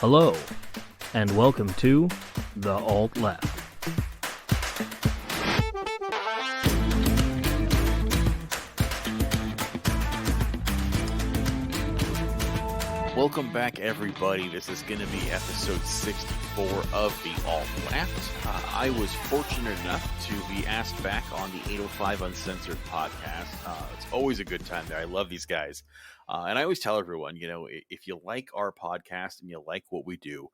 Hello, and welcome to The Alt Left. Welcome back, everybody. This is going to be episode 64 of The Alt Left. I was fortunate enough to be asked back on the 805 Uncensored podcast. It's always a good time there. I love these guys. And I always tell everyone, if you like our podcast and you like what we do,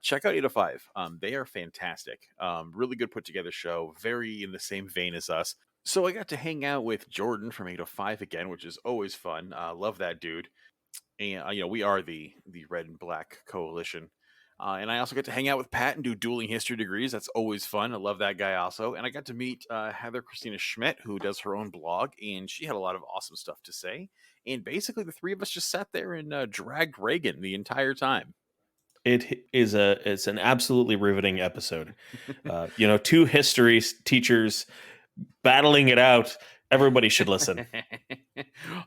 check out 805. They are fantastic. Really good put together show, very in the same vein as us. So I got to hang out with Jordan from 805 again, which is always fun. Love that dude. And, we are the Red and Black Coalition. And I also get to hang out with Pat and do dueling history degrees. That's always fun. I love that guy also. And I got to meet Heather Christena Schmidt, who does her own blog, and she had a lot of awesome stuff to say. And basically, the three of us just sat there and dragged Reagan the entire time. It's an absolutely riveting episode. Two history teachers battling it out. Everybody should listen.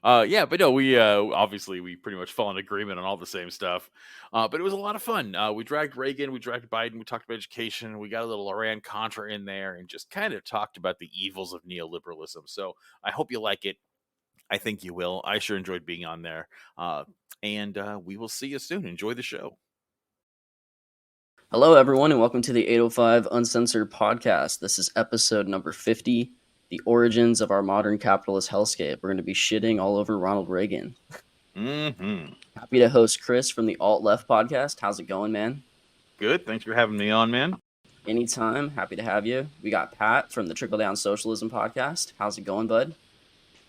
But no, we obviously we pretty much fall in agreement on all the same stuff. But it was a lot of fun. We dragged Reagan, we dragged Biden, we talked about education, we got a little Iran-Contra in there, and just kind of talked about the evils of neoliberalism. So I hope you like it. I think you will. I sure enjoyed being on there. And we will see you soon. Enjoy the show. Hello, everyone, and welcome to the 805 Uncensored Podcast. This is episode number 50. The origins of our modern capitalist hellscape. We're going to be shitting all over Ronald Reagan. Mm-hmm. Happy to host Chris from the Alt Left Podcast. How's it going, man? Good. Thanks for having me on, man. Anytime. Happy to have you. We got Pat from the Trickle Down Socialism Podcast. How's it going, bud?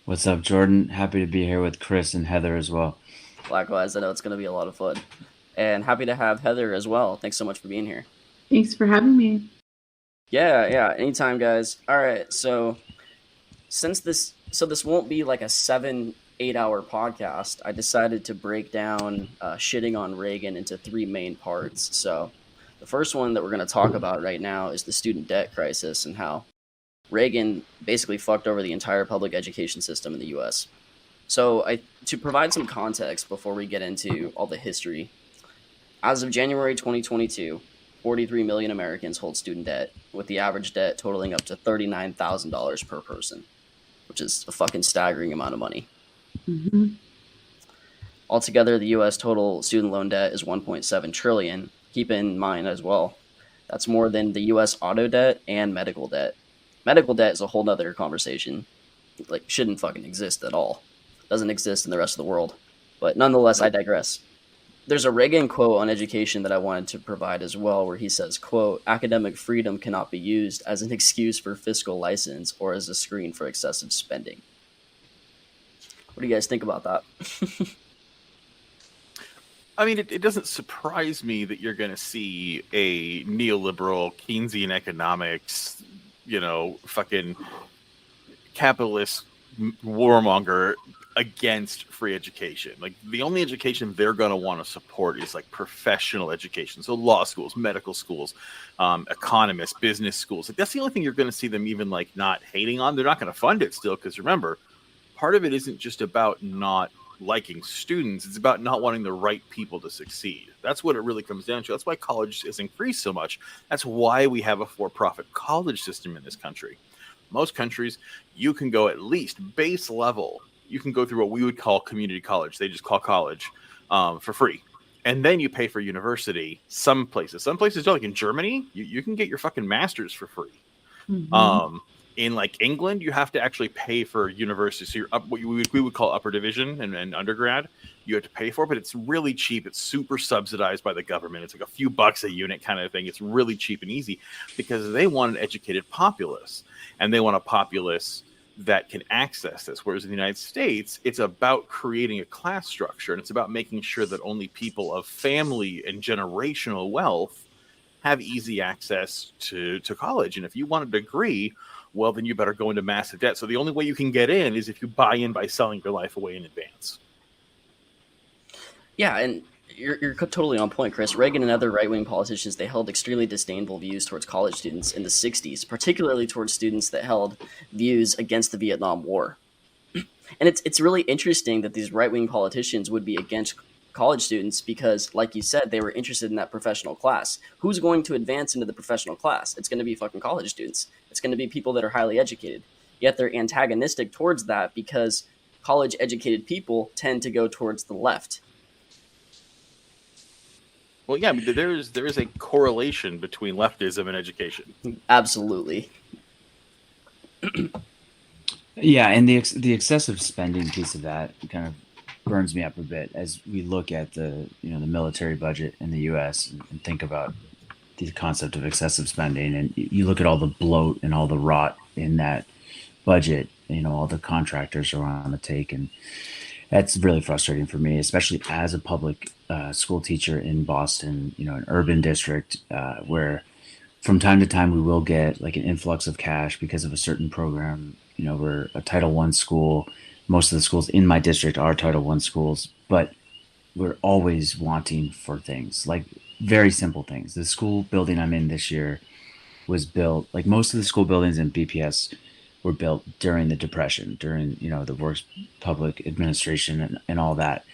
What's up, Jordan? Happy to be here with Chris and Heather as well. Likewise, I know it's going to be a lot of fun. And happy to have Heather as well. Thanks so much for being here. Thanks for having me. Yeah, anytime, guys. All right, so this won't be like a 7-8 hour podcast. I decided to break down shitting on Reagan into three main parts. So the first one that we're going to talk about right now is the student debt crisis and how Reagan basically fucked over the entire public education system in the U.S. So to provide some context before we get into all the history, as of January 2022, 43 million Americans hold student debt, with the average debt totaling up to $39,000 per person, which is a fucking staggering amount of money. Mm-hmm. Altogether, the U.S. total student loan debt is $1.7 trillion. Keep in mind as well, that's more than the U.S. auto debt and medical debt. Medical debt is a whole nother conversation. Like, shouldn't fucking exist at all. Doesn't exist in the rest of the world. But nonetheless, I digress. There's a Reagan quote on education that I wanted to provide as well, where he says, quote, "Academic freedom cannot be used as an excuse for fiscal license or as a screen for excessive spending." What do you guys think about that? I mean, it doesn't surprise me that you're going to see a neoliberal Keynesian economics, fucking capitalist warmonger against free education. Like, the only education they're going to want to support is like professional education. So law schools, medical schools, economists, business schools. Like, that's the only thing you're going to see them even like not hating on. They're not going to fund it still, because remember, part of it isn't just about not liking students. It's about not wanting the right people to succeed. That's what it really comes down to. That's why college is increased so much. That's why we have a for-profit college system in this country. Most countries, you can go at least base level. You can go through what we would call community college. They just call college for free. And then you pay for university. Some places don't. Like in Germany, you can get your fucking master's for free. Mm-hmm. In like England, you have to actually pay for university. So you're up what we would call upper division and undergrad. You have to pay for it, but it's really cheap. It's super subsidized by the government. It's like a few bucks a unit kind of thing. It's really cheap and easy because they want an educated populace, and they want a populace that can access this. Whereas in the United States, it's about creating a class structure, and it's about making sure that only people of family and generational wealth have easy access to college. And if you want a degree, well, then you better go into massive debt. So the only way you can get in is if you buy in by selling your life away in advance. Yeah, and you're totally on point, Chris. Reagan and other right-wing politicians, they held extremely disdainful views towards college students in the 60s, particularly towards students that held views against the Vietnam War. And it's really interesting that these right-wing politicians would be against college students because, like you said, they were interested in that professional class. Who's going to advance into the professional class? It's going to be fucking college students. It's going to be people that are highly educated. Yet they're antagonistic towards that because college educated people tend to go towards the left. Well, yeah, I mean, there is a correlation between leftism and education. Absolutely. Yeah, and the excessive spending piece of that kind of burns me up a bit as we look at the military budget in the U.S. and think about the concept of excessive spending, and you look at all the bloat and all the rot in that budget. All the contractors are on the take, and that's really frustrating for me, especially as a public school teacher in Boston, an urban district where from time to time we will get like an influx of cash because of a certain program. We're a Title I school. Most of the schools in my district are Title I schools, but we're always wanting for things like very simple things. The school building I'm in this year was built, like most of the school buildings in BPS were built during the Depression, during, the worst public administration and all that.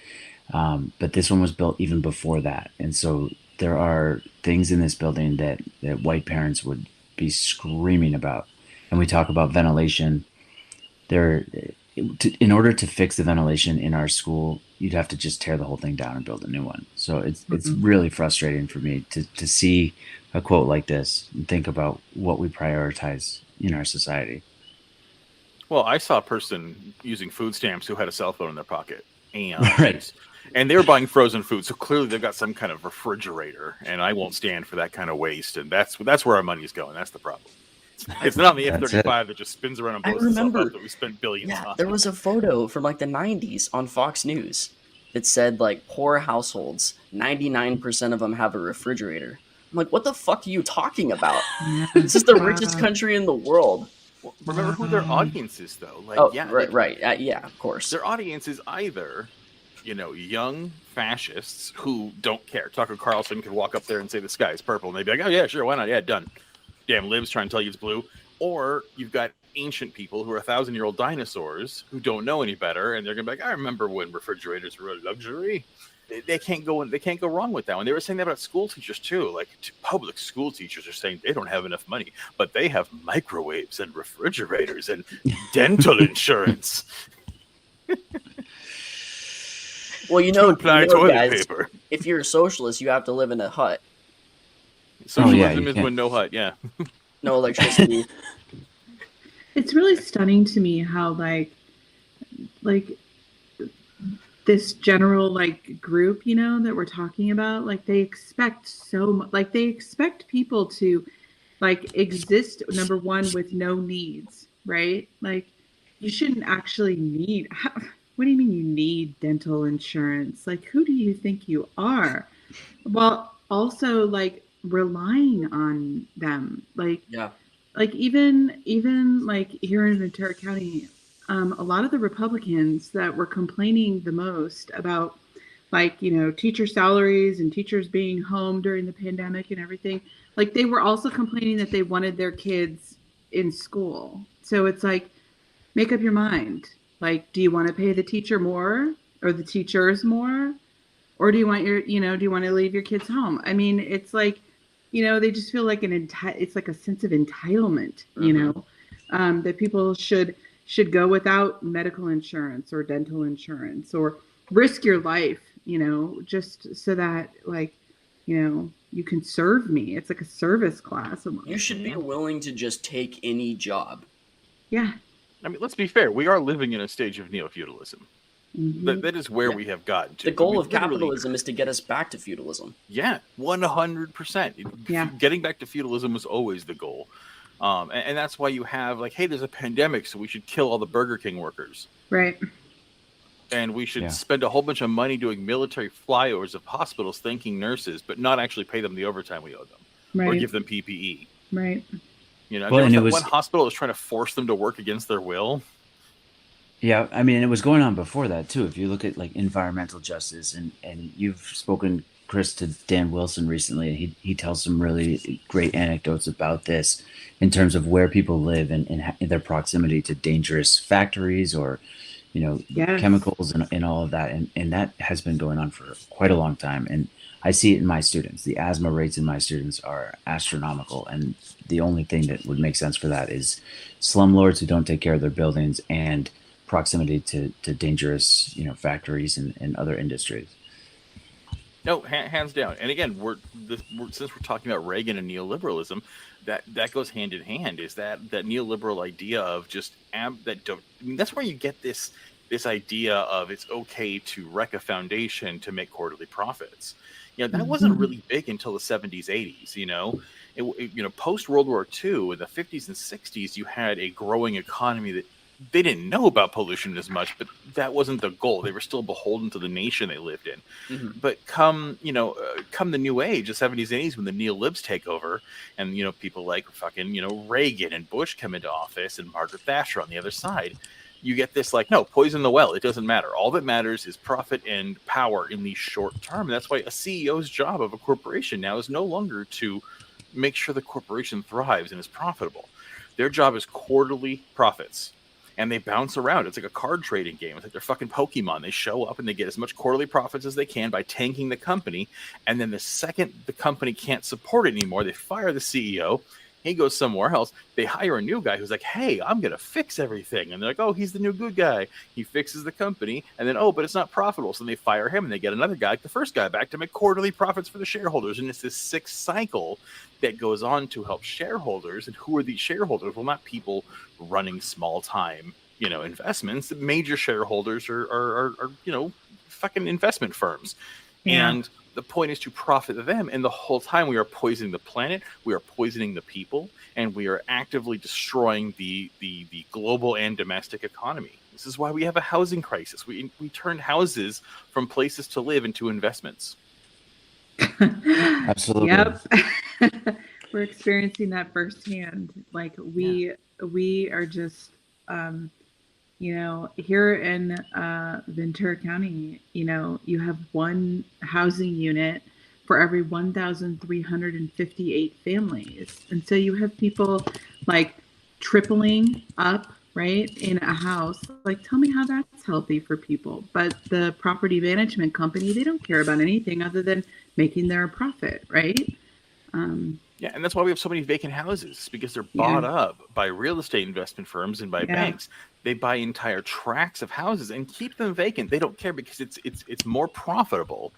But this one was built even before that. And so there are things in this building that white parents would be screaming about. And we talk about ventilation. In order to fix the ventilation in our school, you'd have to just tear the whole thing down and build a new one. So it's really frustrating for me to see a quote like this and think about what we prioritize in our society. Well, I saw a person using food stamps who had a cell phone in their pocket, and Right. and they were buying frozen food, so clearly they've got some kind of refrigerator, and I won't stand for that kind of waste, and that's where our money's going. That's the problem. It's not the That's F-35 that just spins around and blows itself up that we spent billions on. There was a photo from like the 90s on Fox News that said like poor households, 99% of them have a refrigerator. I'm like, what the fuck are you talking about? This is the richest country in the world. Well, remember who their audience is, though. Like, Right. Yeah, of course. Their audience is either, young fascists who don't care. Tucker Carlson could walk up there and say the sky is purple, and they'd be like, oh, yeah, sure, why not? Yeah, done. Damn libs trying to tell you it's blue. Or you've got ancient people who are 1,000-year-old dinosaurs who don't know any better, and they're gonna be like, I remember when refrigerators were a luxury. They can't go wrong with that one. They were saying that about school teachers too. Like public school teachers are saying they don't have enough money, but they have microwaves and refrigerators and dental insurance. Well, toilet guys, paper. If you're a socialist, you have to live in a hut. Socialism is when no hut, yeah. No electricity. It's really stunning to me how like this general group, that we're talking about, like they expect so much, like they expect people to exist, number one, with no needs, right? Like you shouldn't actually need, what do you mean you need dental insurance? Like, who do you think you are? Well, also relying on them, even like here in Ventura County, a lot of the Republicans that were complaining the most about teacher salaries and teachers being home during the pandemic and everything, they were also complaining that they wanted their kids in school. So it's make up your mind. Do you want to pay the teacher more or the teachers more? Or do you want do you want to leave your kids home? I mean, it's they just feel like it's like a sense of entitlement, that people should go without medical insurance or dental insurance or risk your life, just so that you can serve me. It's like a service class. You should be willing to just take any job. Yeah. I mean, let's be fair. We are living in a stage of neo-feudalism. Mm-hmm. That is where we have gotten to. The goal of capitalism is to get us back to feudalism. Yeah, 100%. Yeah. Getting back to feudalism was always the goal. And that's why you have hey, there's a pandemic, so we should kill all the Burger King workers. Right. And we should spend a whole bunch of money doing military flyovers of hospitals thanking nurses, but not actually pay them the overtime we owe them. Right. Or give them PPE. Right. One hospital is trying to force them to work against their will. Yeah, I mean, it was going on before that too. If you look at environmental justice, and you've spoken, Chris, to Dan Wilson recently, and he tells some really great anecdotes about this in terms of where people live and their proximity to dangerous factories or Yes. chemicals and all of that. And that has been going on for quite a long time. And I see it in my students. The asthma rates in my students are astronomical. And the only thing that would make sense for that is slumlords who don't take care of their buildings and proximity to dangerous, factories and other industries. No, hands down. And again, since we're talking about Reagan and neoliberalism, that goes hand in hand. Is that neoliberal idea of just that's where you get this idea of it's okay to wreck a foundation to make quarterly profits. That wasn't really big until the 70s, 80s. Post World War II in the 50s and 60s, you had a growing economy that they didn't know about pollution as much, but that wasn't the goal. They were still beholden to the nation they lived in. Mm-hmm. But come the new age, the 70s, 80s, when the neolibs take over, and people like fucking Reagan and Bush come into office, and Margaret Thatcher on the other side, you get this no, poison the well. It doesn't matter. All that matters is profit and power in the short term. And that's why a CEO's job of a corporation now is no longer to make sure the corporation thrives and is profitable. Their job is quarterly profits. And they bounce around. It's like a card trading game. It's like they're fucking Pokemon. They show up and they get as much quarterly profits as they can by tanking the company. And then the second the company can't support it anymore, they fire the CEO. He goes somewhere else. They hire a new guy who's like, hey, I'm going to fix everything. And they're like, oh, he's the new good guy. He fixes the company. And then, but it's not profitable. So they fire him and they get another guy, like the first guy, back to make quarterly profits for the shareholders. And it's this sick cycle that goes on to help shareholders. And who are these shareholders? Well, not people running small time, investments. The major shareholders are fucking investment firms. Yeah. And the point is to profit them. And the whole time we are poisoning the planet, we are poisoning the people, and we are actively destroying the global and domestic economy. This is why we have a housing crisis. We turned houses from places to live into investments. Absolutely. Yep. We're experiencing that firsthand. We are just, here in Ventura County, you have one housing unit for every 1,358 families. And so you have people tripling up, right, in a house. Tell me how that's healthy for people. But the property management company, they don't care about anything other than making their profit, right? Yeah, and that's why we have so many vacant houses, because they're bought up by real estate investment firms and by banks. They buy entire tracts of houses and keep them vacant. They don't care because it's more profitable.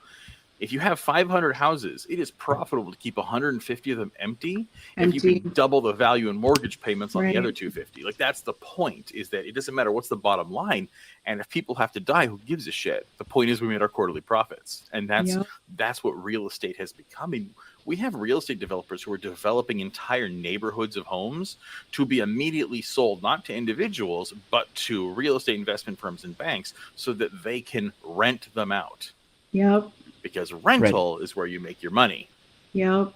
If you have 500 houses, it is profitable to keep 150 of them empty. If you can double the value in mortgage payments on the other 250. That's the point, is that it doesn't matter what's the bottom line. And if people have to die, who gives a shit? The point is we made our quarterly profits. And that's what real estate has become. And we have real estate developers who are developing entire neighborhoods of homes to be immediately sold, not to individuals, but to real estate investment firms and banks, so that they can rent them out. Yep. Because rental is where you make your money. Yep.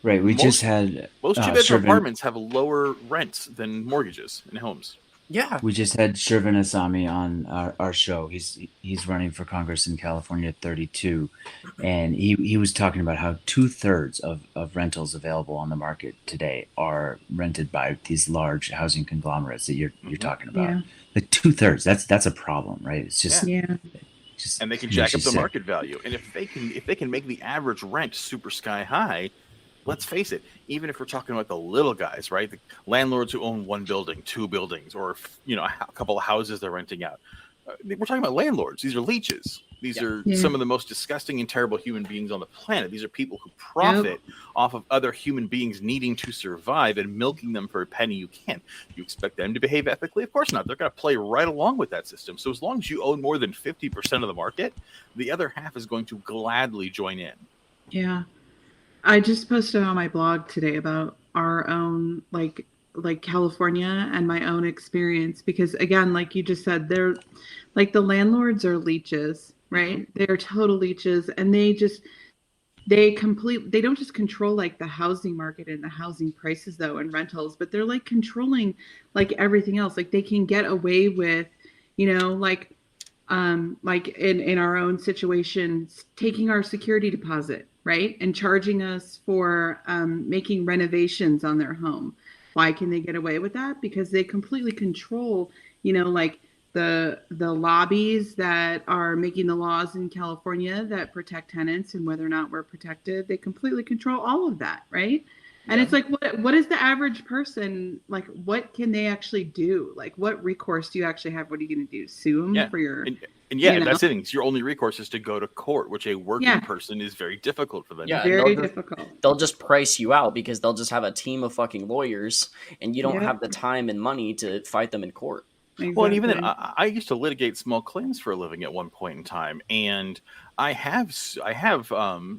Right. Most two-bedroom apartments have lower rents than mortgages in homes. Yeah. We just had Shervin Asami on our show. He's running for Congress in California at 32. And he was talking about how 2/3 of rentals available on the market today are rented by these large housing conglomerates that you're talking about. Yeah. 2/3, that's a problem, right? It's just and they can jack up the market value. And if they can make the average rent super sky high, let's face it, even if we're talking about the little guys, right? The landlords who own one building, two buildings, or a couple of houses they're renting out. We're talking about landlords. These are leeches. These are some of the most disgusting and terrible human beings on the planet. These are people who profit off of other human beings needing to survive and milking them for a penny you can. You expect them to behave ethically? Of course not. They're going to play right along with that system. So as long as you own more than 50% of the market, the other half is going to gladly join in. Yeah. I just posted on my blog today about our own, like California and my own experience, because again, like you just said, they're like, the landlords are leeches, right? They're total leeches, and they don't just control like the housing market and the housing prices though, and rentals, but they're like controlling like everything else. Like they can get away with, like in our own situation, taking our security deposit, right? And charging us for making renovations on their home. Why can they get away with that? Because they completely control, like the lobbies that are making the laws in California that protect tenants and whether or not we're protected. They completely control all of that, right? And it's like, what is the average person like? What can they actually do? Like, what recourse do you actually have? What are you going to do? Sue them for your? And that's the thing. Your only recourse is to go to court, which a working person is very difficult for them. Yeah, very difficult. They'll just price you out because they'll just have a team of fucking lawyers, and you don't have the time and money to fight them in court. Exactly. Well, and even then, I used to litigate small claims for a living at one point in time, and I have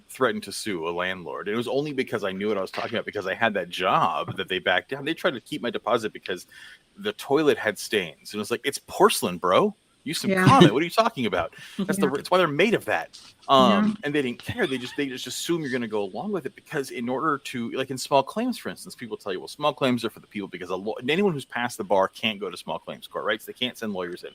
threatened to sue a landlord. And it was only because I knew what I was talking about, because I had that job that they backed down. They tried to keep my deposit because the toilet had stains. And it was like, it's porcelain, bro. Use some comment. What are you talking about? That's it's why they're made of that. And they didn't care. They just assume you're going to go along with it, because in order to, like in small claims, for instance, people tell you, well, small claims are for the people because anyone who's passed the bar can't go to small claims court, right? So they can't send lawyers in,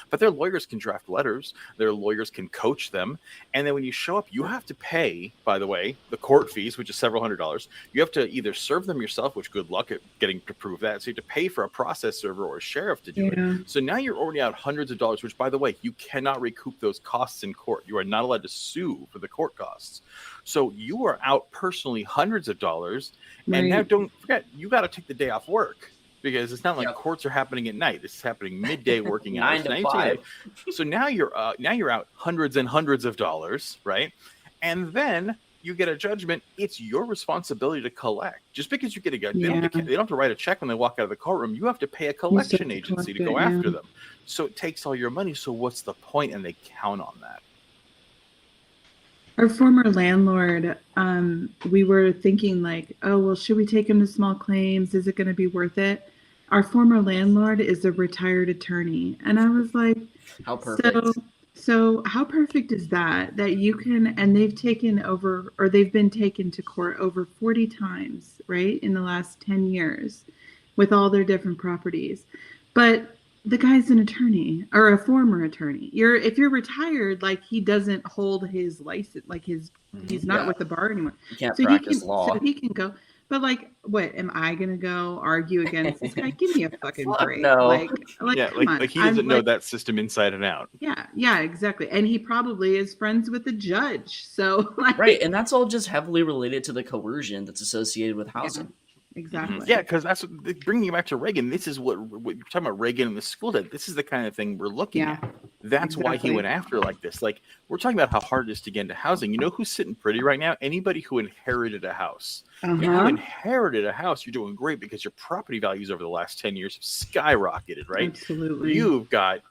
but their lawyers can draft letters. Their lawyers can coach them. And then when you show up, you have to pay, by the way, the court fees, which is several $100s. You have to either serve them yourself, which good luck at getting to prove that. So you have to pay for a process server or a sheriff to do it. So now you're already out hundreds of dollars, which, by the way, you cannot recoup those costs in court. You are not allowed to sue for the court costs. So you are out personally hundreds of dollars. And now don't forget, you got to take the day off work, because it's not like courts are happening at night. This is happening midday working hours. 9 to 5. So now you're out hundreds and hundreds of dollars, right? And then you get a judgment. It's your responsibility to collect. Just because you get a they don't have to write a check when they walk out of the courtroom. You have to pay a collection agency to go after them. So it takes all your money. So what's the point? And they count on that. Our former landlord, we were thinking like, oh, well, should we take him to small claims? Is it going to be worth it? Our former landlord is a retired attorney. And I was like, how perfect. So how perfect is that you can, and they've been taken to court over 40 times, right, in the last 10 years with all their different properties. But the guy's an attorney, or a former attorney. If you're retired, like, he doesn't hold his license, like he's not with the bar anymore. You can't practice law. So he can go. But like, what am I gonna go argue against this guy? Give me a fucking break. No. Like he doesn't know that system inside and out. Yeah, exactly. And he probably is friends with the judge. So like, right, and that's all just heavily related to the coercion that's associated with housing. Exactly. Yeah, because that's bringing you back to Reagan. This is what you're talking about, Reagan and the school did. This is the kind of thing we're looking at. That's why he went after like this. Like, we're talking about how hard it is to get into housing. You know who's sitting pretty right now? Anybody who inherited a house. If you inherited a house, you're doing great, because your property values over the last 10 years have skyrocketed, right? Absolutely. You've got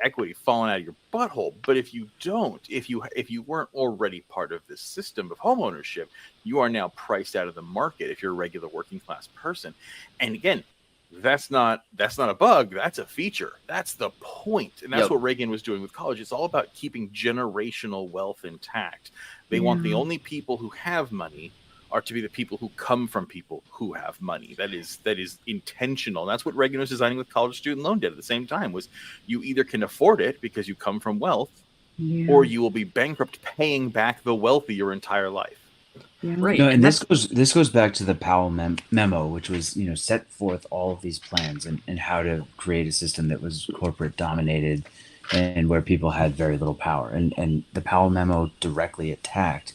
equity falling out of your butthole. But if you don't, if you weren't already part of this system of home ownership, you are now priced out of the market if you're a regular working class person. And again, that's not a bug. That's a feature. That's the point. And that's what Reagan was doing with college. It's all about keeping generational wealth intact. They want the only people who have money are to be the people who come from people who have money. That is intentional. And that's what Reagan was designing with college student loan debt at the same time, was you either can afford it because you come from wealth, or you will be bankrupt paying back the wealthy your entire life. Yeah. Right. No, and this goes back to the Powell memo, which was, set forth all of these plans and how to create a system that was corporate dominated and where people had very little power. And the Powell memo directly attacked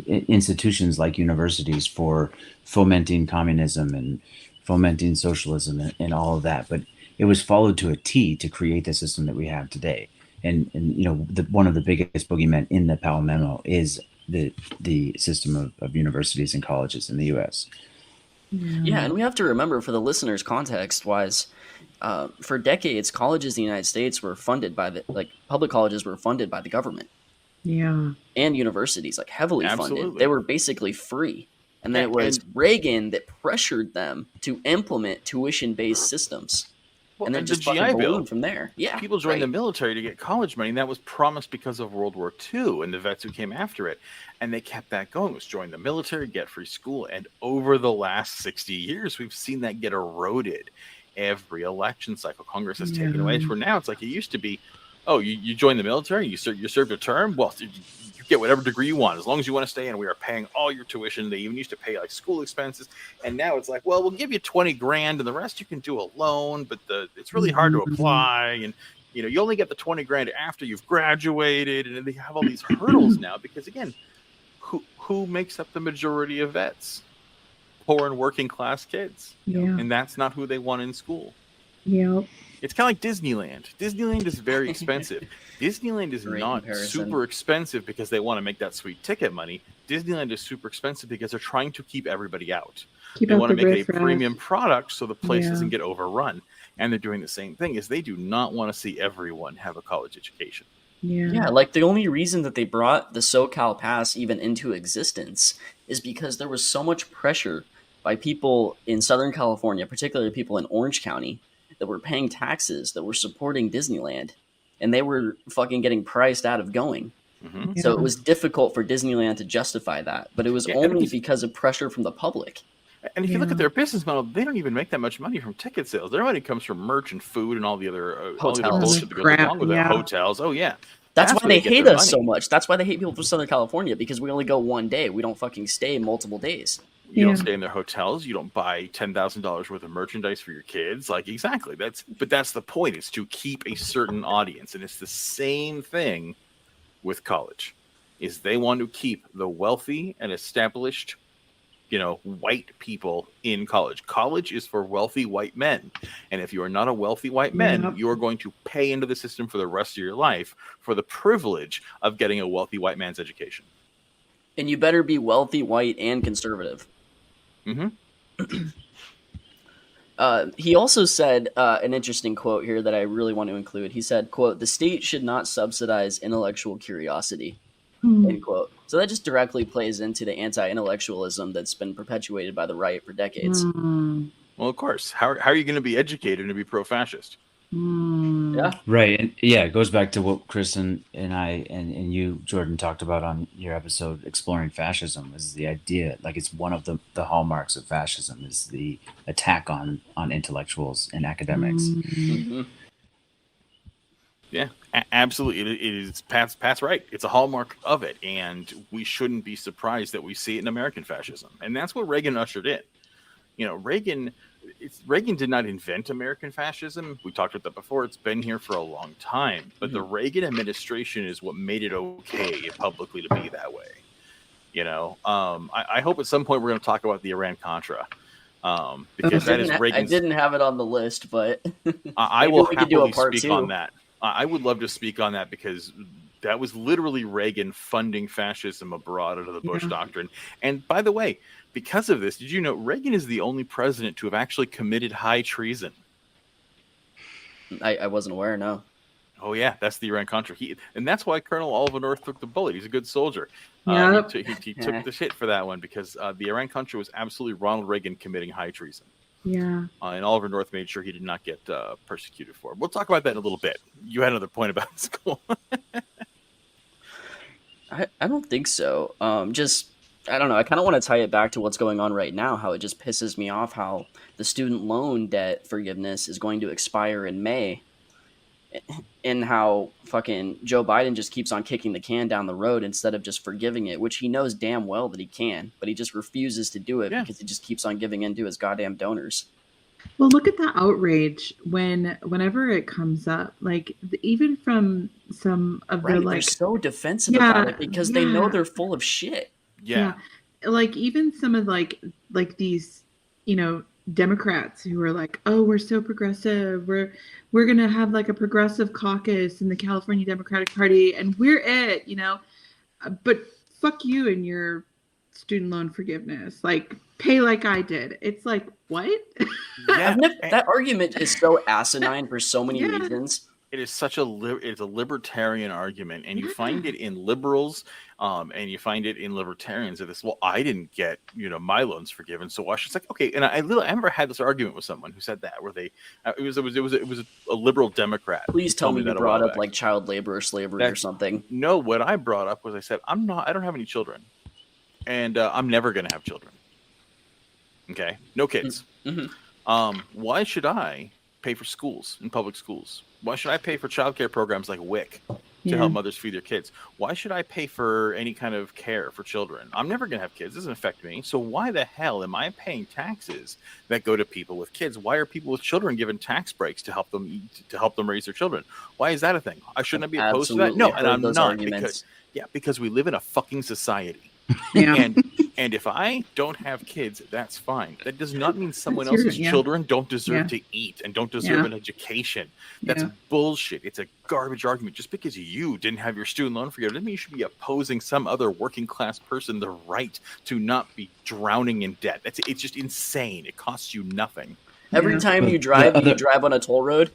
institutions like universities for fomenting communism and fomenting socialism and all of that. But it was followed to a T to create the system that we have today. And one of the biggest boogeymen in the Powell memo is the system of universities and colleges in the U.S. Yeah, and we have to remember, for the listeners, context-wise, for decades, colleges in the United States were funded by public colleges were funded by the government. Yeah. And universities, heavily funded. They were basically free. And then it was Reagan that pressured them to implement tuition-based systems. Well, and then just the GI Bill from there. Yeah, people joined the military to get college money, and that was promised because of World War II and the vets who came after it. And they kept that going. It was join the military, get free school. And over the last 60 years, we've seen that get eroded. Every election cycle, Congress has taken away. For now, it's like it used to be, oh, you join the military, you served a term, well, you get whatever degree you want, as long as you want to stay in. We are paying all your tuition. They even used to pay school expenses. And now it's like, well, we'll give you $20,000 and the rest you can do a loan, but it's really hard to apply. And You only get the 20 grand after you've graduated, and they have all these hurdles now because, again, who makes up the majority of vets? Poor and working class kids. Yeah. And that's not who they want in school. Yep. It's kind of like Disneyland. Disneyland is very expensive. Disneyland is Great not comparison. super expensive because they want to make that sweet ticket money. Disneyland is super expensive because they're trying to keep everybody out. Keep They out want to the make it a riffraff. premium product so the place Yeah. doesn't get overrun. And they're doing the same thing, is they do not want to see everyone have a college education. Yeah, like the only reason that they brought the SoCal Pass even into existence is because there was so much pressure by people in Southern California, particularly people in Orange County, that were paying taxes, that were supporting Disneyland, and they were fucking getting priced out of going. Mm-hmm. So it was difficult for Disneyland to justify that, but it was Yeah, only because of pressure from the public. And if you look Yeah. at their business model, they don't even make that much money from ticket sales. Their money comes from merch and food and all the other Hotels. bullshit that goes Crap, along with it. yeah. Hotels. Oh, yeah. That's why where they get hate their us so money. much. That's why they hate people from Southern California, because we only go one day. We don't fucking stay multiple days. You don't Yeah. stay in their hotels. You don't buy $10,000 worth of merchandise for your kids. Like, exactly. But that's the point, is to keep a certain audience. And it's the same thing with college, is they want to keep the wealthy and established, white people in college. College is for wealthy white men. And if you are not a wealthy white man, Yep. you are going to pay into the system for the rest of your life for the privilege of getting a wealthy white man's education. And you better be wealthy, white, and conservative. Mm-hmm. He also said an interesting quote here that I really want to include. He said, quote, "The state should not subsidize intellectual curiosity," end quote. So that just directly plays into the anti-intellectualism that's been perpetuated by the right for decades. Well, of course. How are you going to be educated and to be pro-fascist? Yeah. Right. And yeah, it goes back to what Chris and I and you, Jordan, talked about on your episode, Exploring Fascism, is the idea, like it's one of the hallmarks of fascism is the attack on intellectuals and academics. Mhm. Yeah, absolutely. It is Pat's right. It's a hallmark of it, and we shouldn't be surprised that we see it in American fascism. And that's what Reagan ushered in. Reagan did not invent American fascism. We talked about that before. It's been here for a long time. But the Reagan administration is what made it okay publicly to be that way. I hope at some point we're going to talk about the Iran-Contra. Because that is Reagan's... I didn't have it on the list, but I maybe will we could do a happily part speak two. on that. I would love to speak on that because that was literally Reagan funding fascism abroad under the Bush Doctrine. And by the way, because of this, did you know Reagan is the only president to have actually committed high treason? I wasn't aware, no. Oh, yeah, that's the Iran-Contra. And that's why Colonel Oliver North took the bullet. He's a good soldier. Yep. He took the shit for that one because the Iran-Contra was absolutely Ronald Reagan committing high treason. Yeah. And Oliver North made sure he did not get persecuted for it. We'll talk about that in a little bit. You had another point about school. I don't think so. I don't know. I kind of want to tie it back to what's going on right now, how it just pisses me off how the student loan debt forgiveness is going to expire in May, and how fucking Joe Biden just keeps on kicking the can down the road instead of just forgiving it, which he knows damn well that he can, but he just refuses to do it because he just keeps on giving in to his goddamn donors. Well, look at the outrage whenever it comes up, like even from some of the They're so defensive Yeah, about it because they know yeah. they're full of shit. Yeah. like even some of like these, Democrats who are like, oh, we're so progressive, we're gonna have like a progressive caucus in the California Democratic Party, and we're it, but fuck you and your student loan forgiveness. Like, pay like I did. It's like, what? Yeah. That argument is so asinine for so many reasons. It is such it's a libertarian argument, and you find it in liberals, and you find it in libertarians. Of this, well, I didn't get my loans forgiven, so why should it's like okay? And I remember I had this argument with someone who said that where they it was a liberal Democrat. Please tell me you that a brought while up back. like child labor or slavery or something. No, what I brought up was I said I don't have any children, and I'm never going to have children. Okay, no kids. Mm-hmm. Why should I pay for schools in public schools? Why should I pay for childcare programs like WIC? to help mothers feed their kids. Why should I pay for any kind of care for children? I'm never going to have kids. It doesn't affect me. So why the hell am I paying taxes that go to people with kids? Why are people with children given tax breaks to help them raise their children? Why is that a thing? I shouldn't be opposed to that. No, and I'm not, because we live in a fucking society. Yeah. And if I don't have kids, that's fine. That does not mean someone else's children don't deserve to eat and don't deserve an education. That's bullshit. It's a garbage argument. Just because you didn't have your student loan forgiven doesn't mean you should be opposing some other working class person the right to not be drowning in debt. It's just insane. It costs you nothing. Every time you drive on a toll road.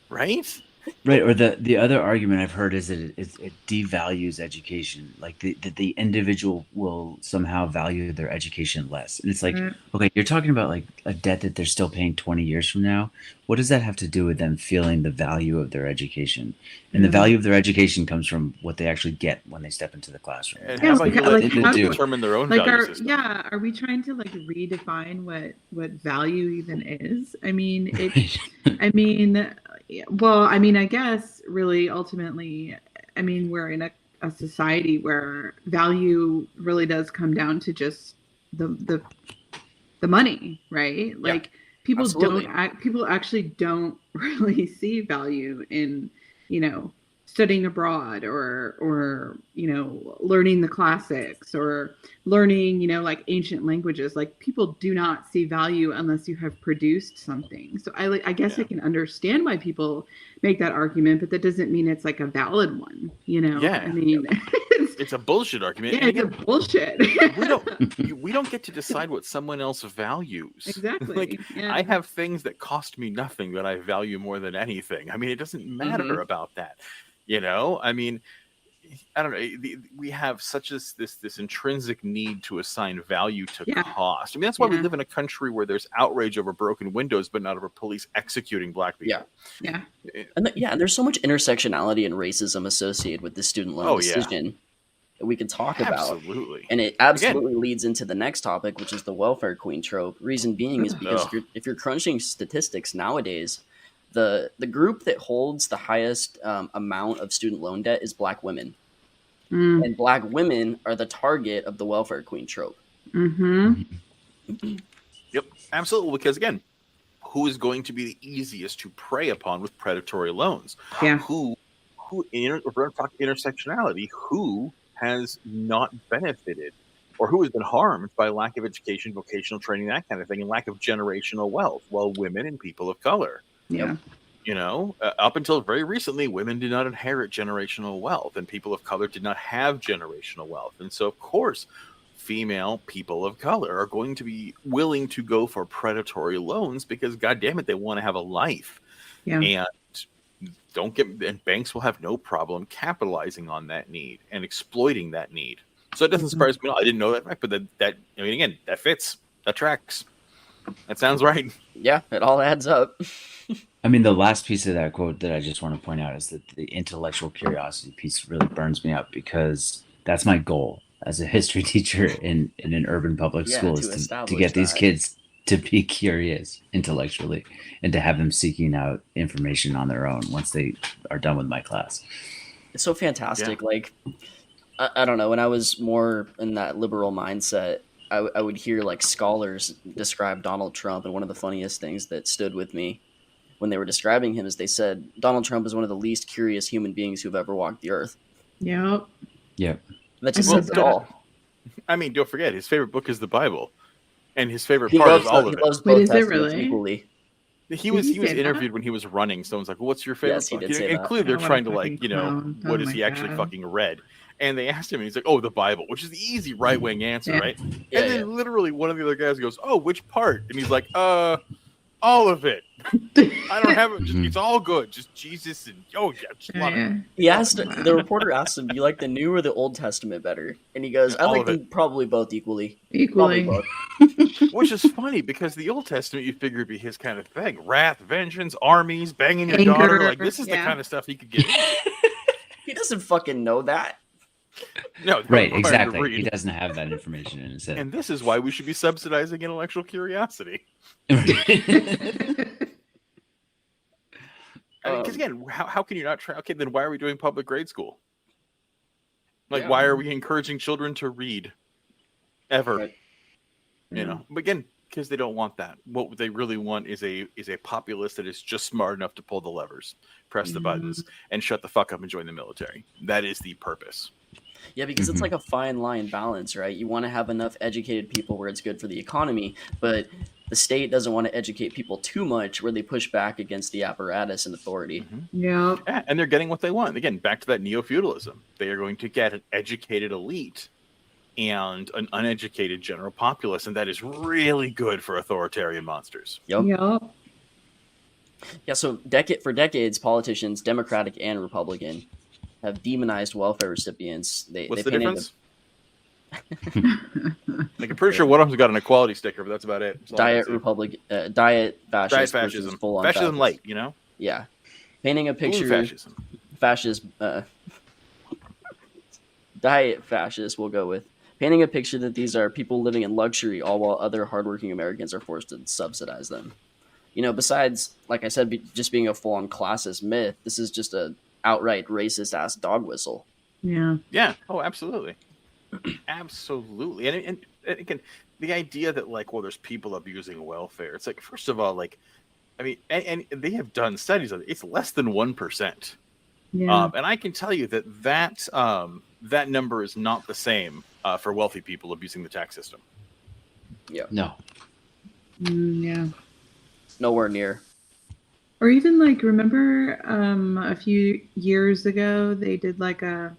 Right? Right, or the other argument I've heard is that it devalues education. Like the individual will somehow value their education less. And it's like, okay, you're talking about like a debt that they're still paying 20 years from now. What does that have to do with them feeling the value of their education? And the value of their education comes from what they actually get when they step into the classroom. And how about you let them determine their own value system? Yeah, are we trying to like redefine what value even is? I mean, I guess really ultimately, we're in a society where value really does come down to just the money, right? Like people actually don't really see value in, studying abroad or learning the classics or learning, like ancient languages. Like people do not see value unless you have produced something. So I guess I can understand why people make that argument, but that doesn't mean it's like a valid one, Yeah. It's a bullshit argument. Yeah, it's a bullshit. we don't get to decide what someone else values. Exactly. I have things that cost me nothing that I value more than anything. It doesn't matter about that. I don't know. We have such this intrinsic need to assign value to cost. That's why we live in a country where there's outrage over broken windows, but not over police executing black people. Yeah. And there's so much intersectionality and racism associated with this student loan decision that we can talk about. Absolutely. And it absolutely leads into the next topic, which is the welfare queen trope. Reason being is because if you're crunching statistics nowadays, the group that holds the highest amount of student loan debt is black women. And black women are the target of the welfare queen trope. Yep, absolutely. Because again, who is going to be the easiest to prey upon with predatory loans? Yeah. Who if we're talking intersectionality, who has not benefited or who has been harmed by lack of education, vocational training, that kind of thing, and lack of generational wealth? Well, women and people of color. Yeah. Up until very recently, women did not inherit generational wealth, and people of color did not have generational wealth. And so, of course, female people of color are going to be willing to go for predatory loans because, God damn it, they want to have a life. Yeah. And banks will have no problem capitalizing on that need and exploiting that need. So it doesn't surprise me at all. I didn't know that, but again, that fits. That tracks. That sounds right. Yeah, it all adds up. The last piece of that quote that I just want to point out is that the intellectual curiosity piece really burns me up, because that's my goal as a history teacher in an urban public school, is to get these kids to be curious intellectually and to have them seeking out information on their own once they are done with my class. It's so fantastic. Yeah. Like, I don't know, when I was more in that liberal mindset, I would hear like scholars describe Donald Trump, and one of the funniest things that stood with me when they were describing him is they said Donald Trump is one of the least curious human beings who've ever walked the earth. Yep. That just says it all. Don't forget, his favorite book is the Bible, and his favorite part is all of it. He loves both testaments equally. He was interviewed when he was running. Someone's like, well, "What's your favorite book?" And clearly they're trying to what has he actually fucking read? And they asked him, and he's like, "Oh, the Bible," which is the easy right-wing answer, right? Yeah, and then literally one of the other guys goes, "Oh, which part?" And he's like, all of it. I don't have it. It's all good. Just Jesus and just love it." He asked the reporter asked him, "Do you like the New or the Old Testament better?" And he goes, "I like them probably both equally." Equally. Both. Which is funny because the Old Testament you figure would be his kind of thing: wrath, vengeance, armies, banging your daughter. Like this is the kind of stuff he could get. He doesn't fucking know that. No, right, exactly. He doesn't have that information in his head. And this is why we should be subsidizing intellectual curiosity. Because again, how can you not try? Okay, then why are we doing public grade school? Like, why are we encouraging children to read ever? Right. You know, but again, because they don't want that. What they really want is a populace that is just smart enough to pull the levers, press the buttons, and shut the fuck up and join the military. That is the purpose. Yeah, because it's like a fine line balance, right? You want to have enough educated people where it's good for the economy, but the state doesn't want to educate people too much where they push back against the apparatus and authority. Yeah. And they're getting what they want. Again, back to that neo-feudalism. They are going to get an educated elite and an uneducated general populace, and that is really good for authoritarian monsters. Yep. Yep. Yeah, so for decades, politicians, Democratic and Republican, have demonized welfare recipients. What's they the painted difference? Like, I'm pretty sure one of them's got an equality sticker, but that's about it. Diet fascism, fascism, full on fascism light, you know? Yeah, painting a picture. Fascism. Diet fascist. We'll go with painting a picture that these are people living in luxury, all while other hardworking Americans are forced to subsidize them. You know, besides, like I said, just being a full-on classist myth, this is just a outright racist ass dog whistle. Yeah. Yeah. Oh, absolutely. Absolutely. And again, the idea that, like, well, there's people abusing welfare. It's like, first of all, like, I mean, and they have done studies of it. It's less than 1%. Yeah. And I can tell you that number is not the same for wealthy people abusing the tax system. Yeah. No. Yeah. Nowhere near. Or even like, remember a few years ago they did like a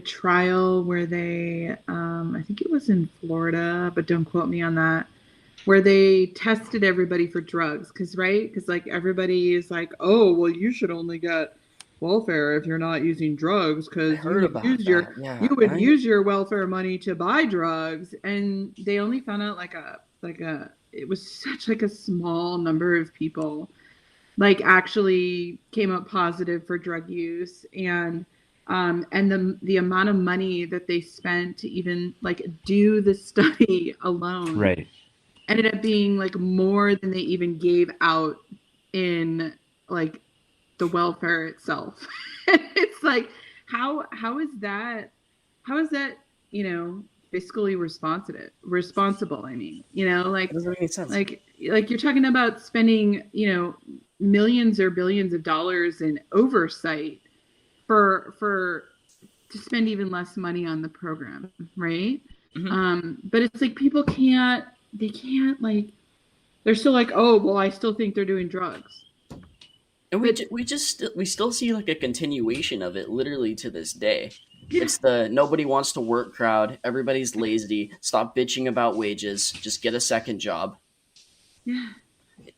trial where they I think it was in Florida, but don't quote me on that, where they tested everybody for drugs because like everybody is like, oh well, you should only get welfare if you're not using drugs because you would use your welfare money to buy drugs, and they only found out it was such like a small number of people like actually came up positive for drug use, and the amount of money that they spent to even like do the study alone ended up being like more than they even gave out in like the welfare itself. It's like how is that fiscally responsible, I mean, like, doesn't make any sense. like you're talking about spending millions or billions of dollars in oversight to spend even less money on the program, right? But it's like people can't like, they're still like, oh well, I still think they're doing drugs. And we still see like a continuation of it literally to this day. Yeah. It's the nobody wants to work crowd. Everybody's lazy. Stop bitching about wages. Just get a second job. Yeah.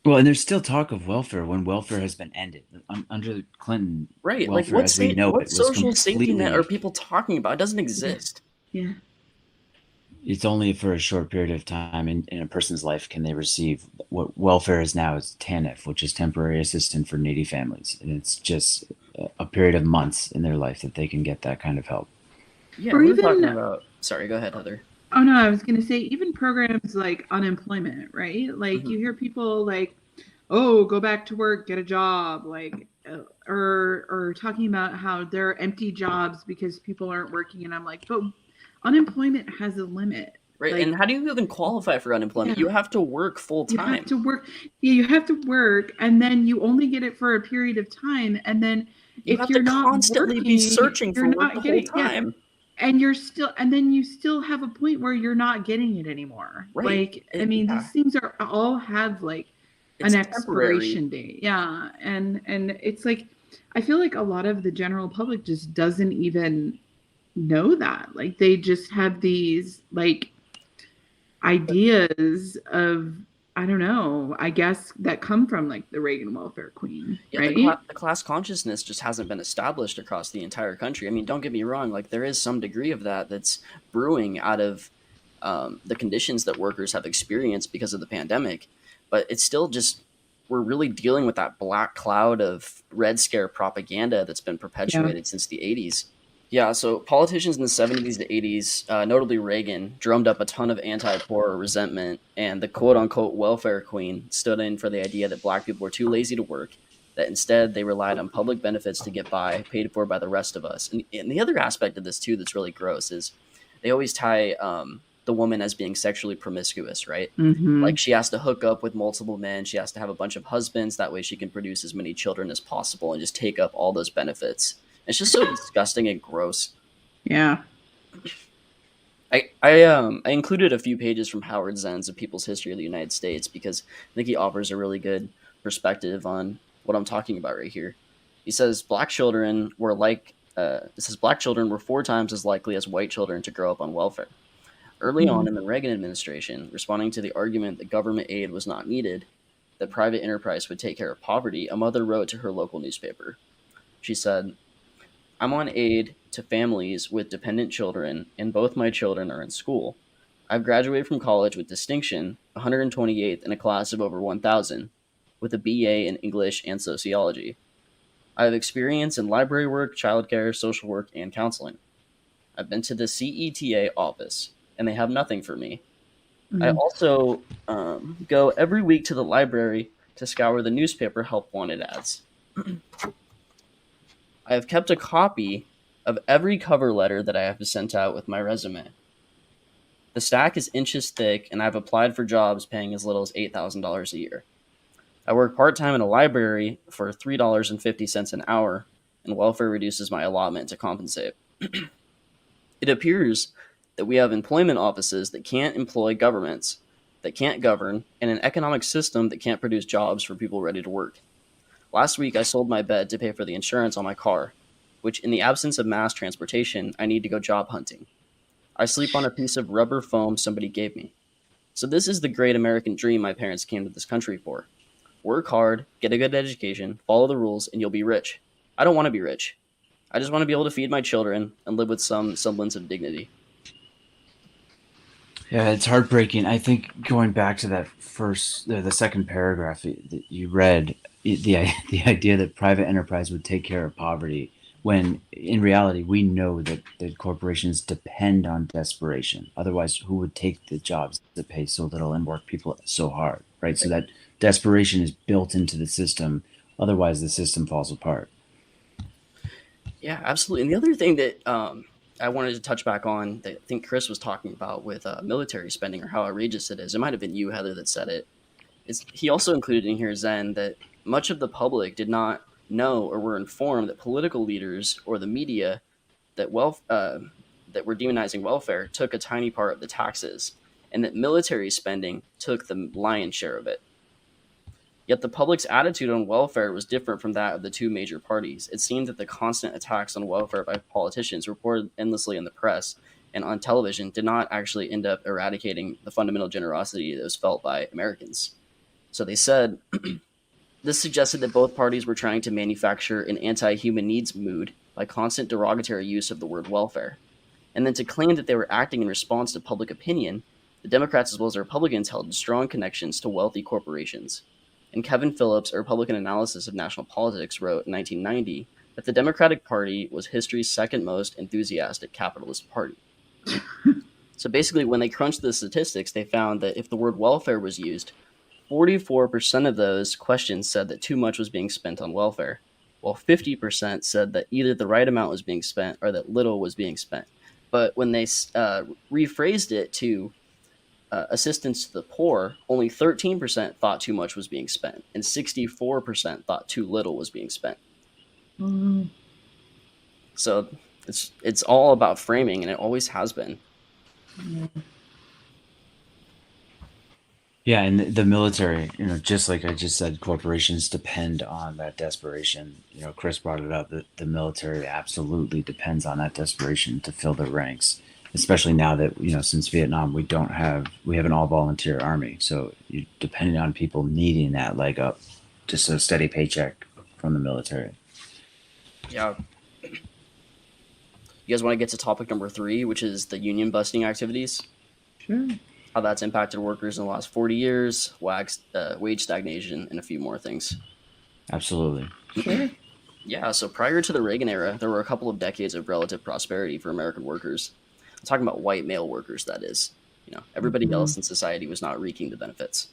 Well, and there's still talk of welfare when welfare has been ended under Clinton. Right. Like what social safety net are people talking about? It doesn't exist. Yeah. It's only for a short period of time in a person's life can they receive what welfare is now is TANF, which is temporary assistance for needy families. And it's just a period of months in their life that they can get that kind of help. Yeah, or we're even talking about... Sorry, go ahead, Heather. Oh, no, I was going to say even programs like unemployment, right? Like you hear people like, oh, go back to work, get a job, like, or talking about how there are empty jobs because people aren't working. And I'm like, but unemployment has a limit. Right. Like, and how do you even qualify for unemployment? You have to work full time. You have to work. Yeah, you have to work, and then you only get it for a period of time. And then you have to constantly be searching for work the whole time. And you still have a point where you're not getting it anymore. Right. Like, I mean, these things all have like an expiration date. Yeah. And it's like, I feel like a lot of the general public just doesn't even know that. Like, they just have these like ideas of, I don't know, I guess that come from like the Reagan welfare queen, right? The class consciousness just hasn't been established across the entire country. I mean, don't get me wrong, like there is some degree of that's brewing out of the conditions that workers have experienced because of the pandemic, but it's still just, we're really dealing with that black cloud of Red Scare propaganda that's been perpetuated since the 80s. Yeah, so politicians in the 70s to 80s, notably Reagan, drummed up a ton of anti-poor resentment, and the quote-unquote welfare queen stood in for the idea that black people were too lazy to work, that instead they relied on public benefits to get by, paid for by the rest of us. And the other aspect of this too that's really gross is they always tie the woman as being sexually promiscuous, right? Mm-hmm. Like she has to hook up with multiple men. She has to have a bunch of husbands. That way she can produce as many children as possible and just take up all those benefits. It's just so disgusting and gross. Yeah. I included a few pages from Howard Zinn's A People's History of the United States because I think he offers a really good perspective on what I'm talking about right here. He says black children were 4 times as likely as white children to grow up on welfare. Early on in the Reagan administration, responding to the argument that government aid was not needed, that private enterprise would take care of poverty, a mother wrote to her local newspaper. She said, "I'm on aid to families with dependent children, and both my children are in school. I've graduated from college with distinction, 128th in a class of over 1,000, with a BA in English and sociology. I have experience in library work, childcare, social work, and counseling. I've been to the CETA office, and they have nothing for me. I also go every week to the library to scour the newspaper help wanted ads. I have kept a copy of every cover letter that I have to send out with my resume. The stack is inches thick, and I've applied for jobs paying as little as $8,000 a year. I work part-time in a library for $3.50 an hour, and welfare reduces my allotment to compensate. It appears that we have employment offices that can't employ governments, that can't govern, and an economic system that can't produce jobs for people ready to work. Last week, I sold my bed to pay for the insurance on my car, which in the absence of mass transportation, I need to go job hunting. I sleep on a piece of rubber foam somebody gave me. So this is the great American dream my parents came to this country for. Work hard, get a good education, follow the rules, and you'll be rich. I don't want to be rich. I just want to be able to feed my children and live with some semblance of dignity." Yeah, it's heartbreaking. I think going back to that the second paragraph that you read, the idea that private enterprise would take care of poverty, when in reality we know that corporations depend on desperation. Otherwise, who would take the jobs that pay so little and work people so hard, right? So that desperation is built into the system. Otherwise, the system falls apart. Yeah, absolutely. And the other thing that I wanted to touch back on that I think Chris was talking about with military spending, or how outrageous it is. It might have been you, Heather, that said it. He also included in here, Zinn, that much of the public did not know or were informed that political leaders or the media that were demonizing welfare took a tiny part of the taxes, and that military spending took the lion's share of it. Yet the public's attitude on welfare was different from that of the two major parties. It seemed that the constant attacks on welfare by politicians reported endlessly in the press and on television did not actually end up eradicating the fundamental generosity that was felt by Americans. So they said, this suggested that both parties were trying to manufacture an anti-human needs mood by constant derogatory use of the word welfare. And then to claim that they were acting in response to public opinion, the Democrats as well as the Republicans held strong connections to wealthy corporations. And Kevin Phillips, a Republican analysis of national politics, wrote in 1990 that the Democratic Party was history's second most enthusiastic capitalist party. So basically, when they crunched the statistics, they found that if the word welfare was used, 44% of those questions said that too much was being spent on welfare, while 50% said that either the right amount was being spent or that little was being spent. But when they rephrased it to assistance to the poor, only 13% thought too much was being spent, and 64% thought too little was being spent. Mm-hmm. So it's all about framing, and it always has been. Yeah, and the military, just like I just said, corporations depend on that desperation. Chris brought it up, that the military absolutely depends on that desperation to fill their ranks. Especially now that, since Vietnam, we have an all-volunteer army. So you're depending on people needing that leg up, just a steady paycheck from the military. Yeah. You guys want to get to topic number 3, which is the union-busting activities? Sure. How that's impacted workers in the last 40 years, wage stagnation, and a few more things. Absolutely. Sure. Yeah, so prior to the Reagan era, there were a couple of decades of relative prosperity for American workers. I'm talking about white male workers, that is. Everybody else in society was not reaping the benefits.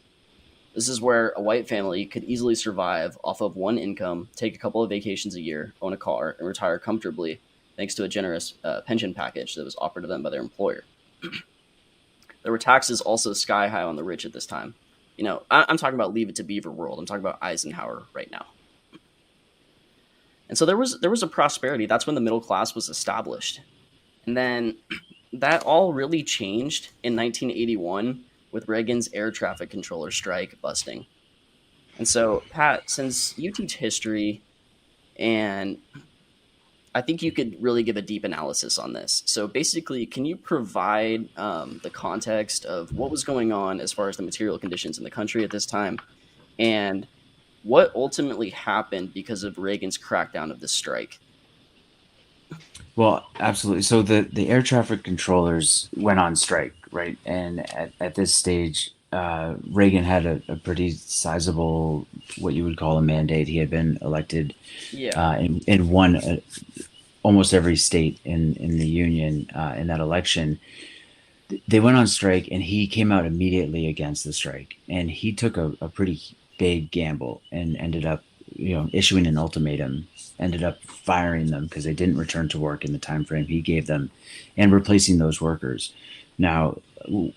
This is where a white family could easily survive off of one income, take a couple of vacations a year, own a car, and retire comfortably thanks to a generous pension package that was offered to them by their employer. There were taxes also sky high on the rich at this time. I'm talking about Leave It to Beaver world. I'm talking about Eisenhower right now. And so there was a prosperity. That's when the middle class was established. And then that all really changed in 1981 with Reagan's air traffic controller strike busting. And so, Pat, since you teach history, and I think you could really give a deep analysis on this. So basically, can you provide the context of what was going on as far as the material conditions in the country at this time, and what ultimately happened because of Reagan's crackdown of this strike? Well, absolutely. So the air traffic controllers went on strike, right? And at this stage, Reagan had a pretty sizable, what you would call a mandate. He had been elected and won almost every state in the Union in that election. They went on strike, and he came out immediately against the strike. And he took a pretty big gamble and ended up issuing an ultimatum, ended up firing them because they didn't return to work in the time frame he gave them, and replacing those workers. Now,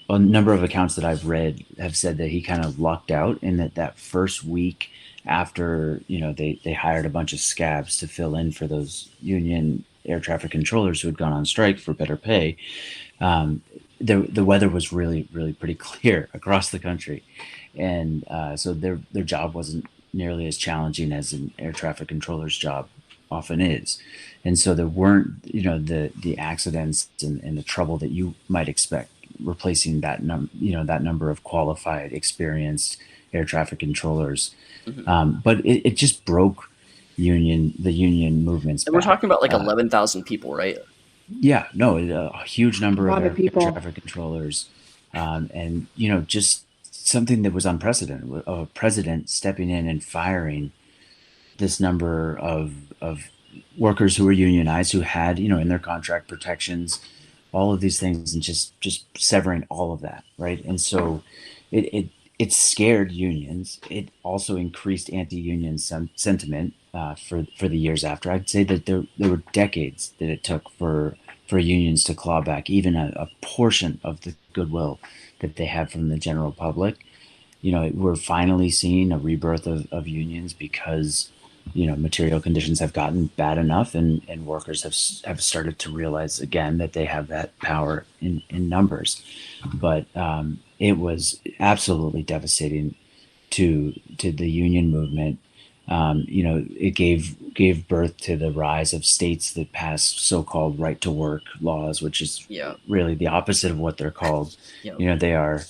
a number of accounts that I've read have said that he kind of lucked out in that first week after they hired a bunch of scabs to fill in for those union air traffic controllers who had gone on strike for better pay. The weather was really, really pretty clear across the country, and so their job wasn't nearly as challenging as an air traffic controller's job often is. And so there weren't, the accidents and the trouble that you might expect replacing that number of qualified, experienced air traffic controllers. Mm-hmm. But it just broke the union movements. And we're talking about 11,000 people, right? Yeah, no, a huge number of air traffic controllers. And, just something that was unprecedented, a president stepping in and firing this number of workers who were unionized, who had, in their contract protections, all of these things, and just severing all of that, right? And so it scared unions. It also increased anti-union sentiment for the years after. I'd say that there were decades that it took for unions to claw back even a portion of the goodwill that they had from the general public. We're finally seeing a rebirth of unions because material conditions have gotten bad enough, and workers have started to realize again that they have that power in numbers. But it was absolutely devastating to the union movement. It gave birth to the rise of states that passed so-called right to work laws, which is really the opposite of what they're called. Yep. They are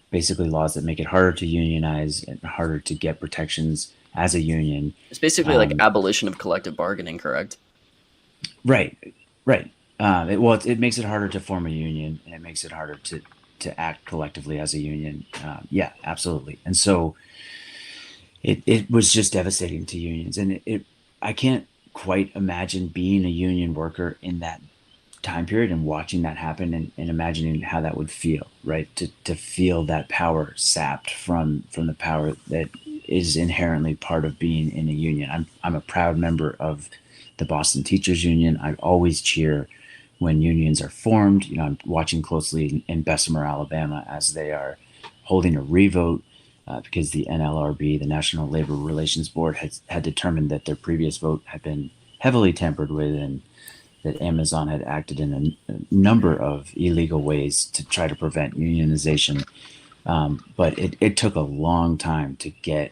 basically laws that make it harder to unionize and harder to get protections as a union. It's basically like abolition of collective bargaining, correct? Right. It makes it harder to form a union, and it makes it harder to act collectively as a union. Yeah, absolutely. And so it was just devastating to unions. And I can't quite imagine being a union worker in that time period and watching that happen and imagining how that would feel, right? To feel that power sapped from the power that is inherently part of being in a union. I'm a proud member of the Boston Teachers Union. I always cheer when unions are formed. I'm watching closely in Bessemer, Alabama, as they are holding a revote because the NLRB, the National Labor Relations Board, had determined that their previous vote had been heavily tampered with, and that Amazon had acted in a number of illegal ways to try to prevent unionization. But it took a long time to get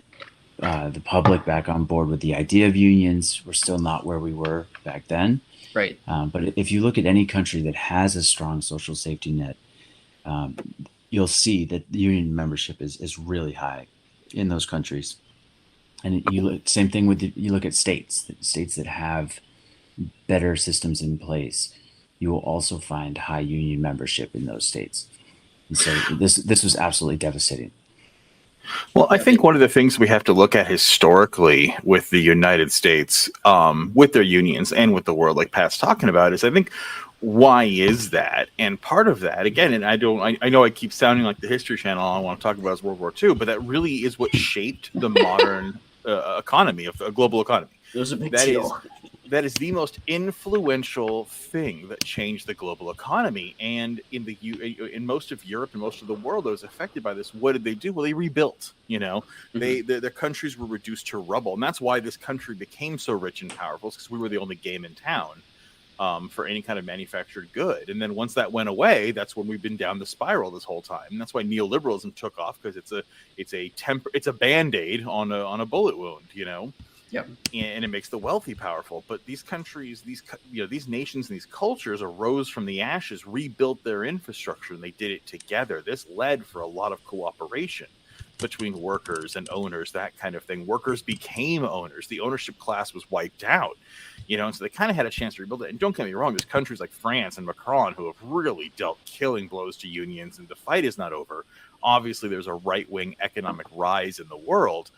the public back on board with the idea of unions. We're still not where we were back then. Right. But if you look at any country that has a strong social safety net, you'll see that the union membership is really high in those countries. And same thing with you look at states that have better systems in place. You will also find high union membership in those states. And so this was absolutely devastating. Well, I think one of the things we have to look at historically with the United States, with their unions and with the world, like Pat's talking about, is I think why is that? And part of that, again, and I know I keep sounding like the History Channel, all I want to talk about is World War II, but that really is what shaped the modern economy, of a global economy. It was a big deal. That is the most influential thing that changed the global economy. And in most of Europe and most of the world that was affected by this, what did they do? Well, they rebuilt. Their countries were reduced to rubble, and that's why this country became so rich and powerful, because we were the only game in town for any kind of manufactured good. And then once that went away, that's when we've been down the spiral this whole time. And that's why neoliberalism took off, because it's a Band-Aid on a bullet wound. Yep. And it makes the wealthy powerful. But these countries, these nations, and these cultures arose from the ashes, rebuilt their infrastructure, and they did it together. This led for a lot of cooperation between workers and owners, that kind of thing. Workers became owners. The ownership class was wiped out, and so they kind of had a chance to rebuild it. And don't get me wrong, there's countries like France and Macron who have really dealt killing blows to unions, and the fight is not over. Obviously, there's a right-wing economic rise in the world,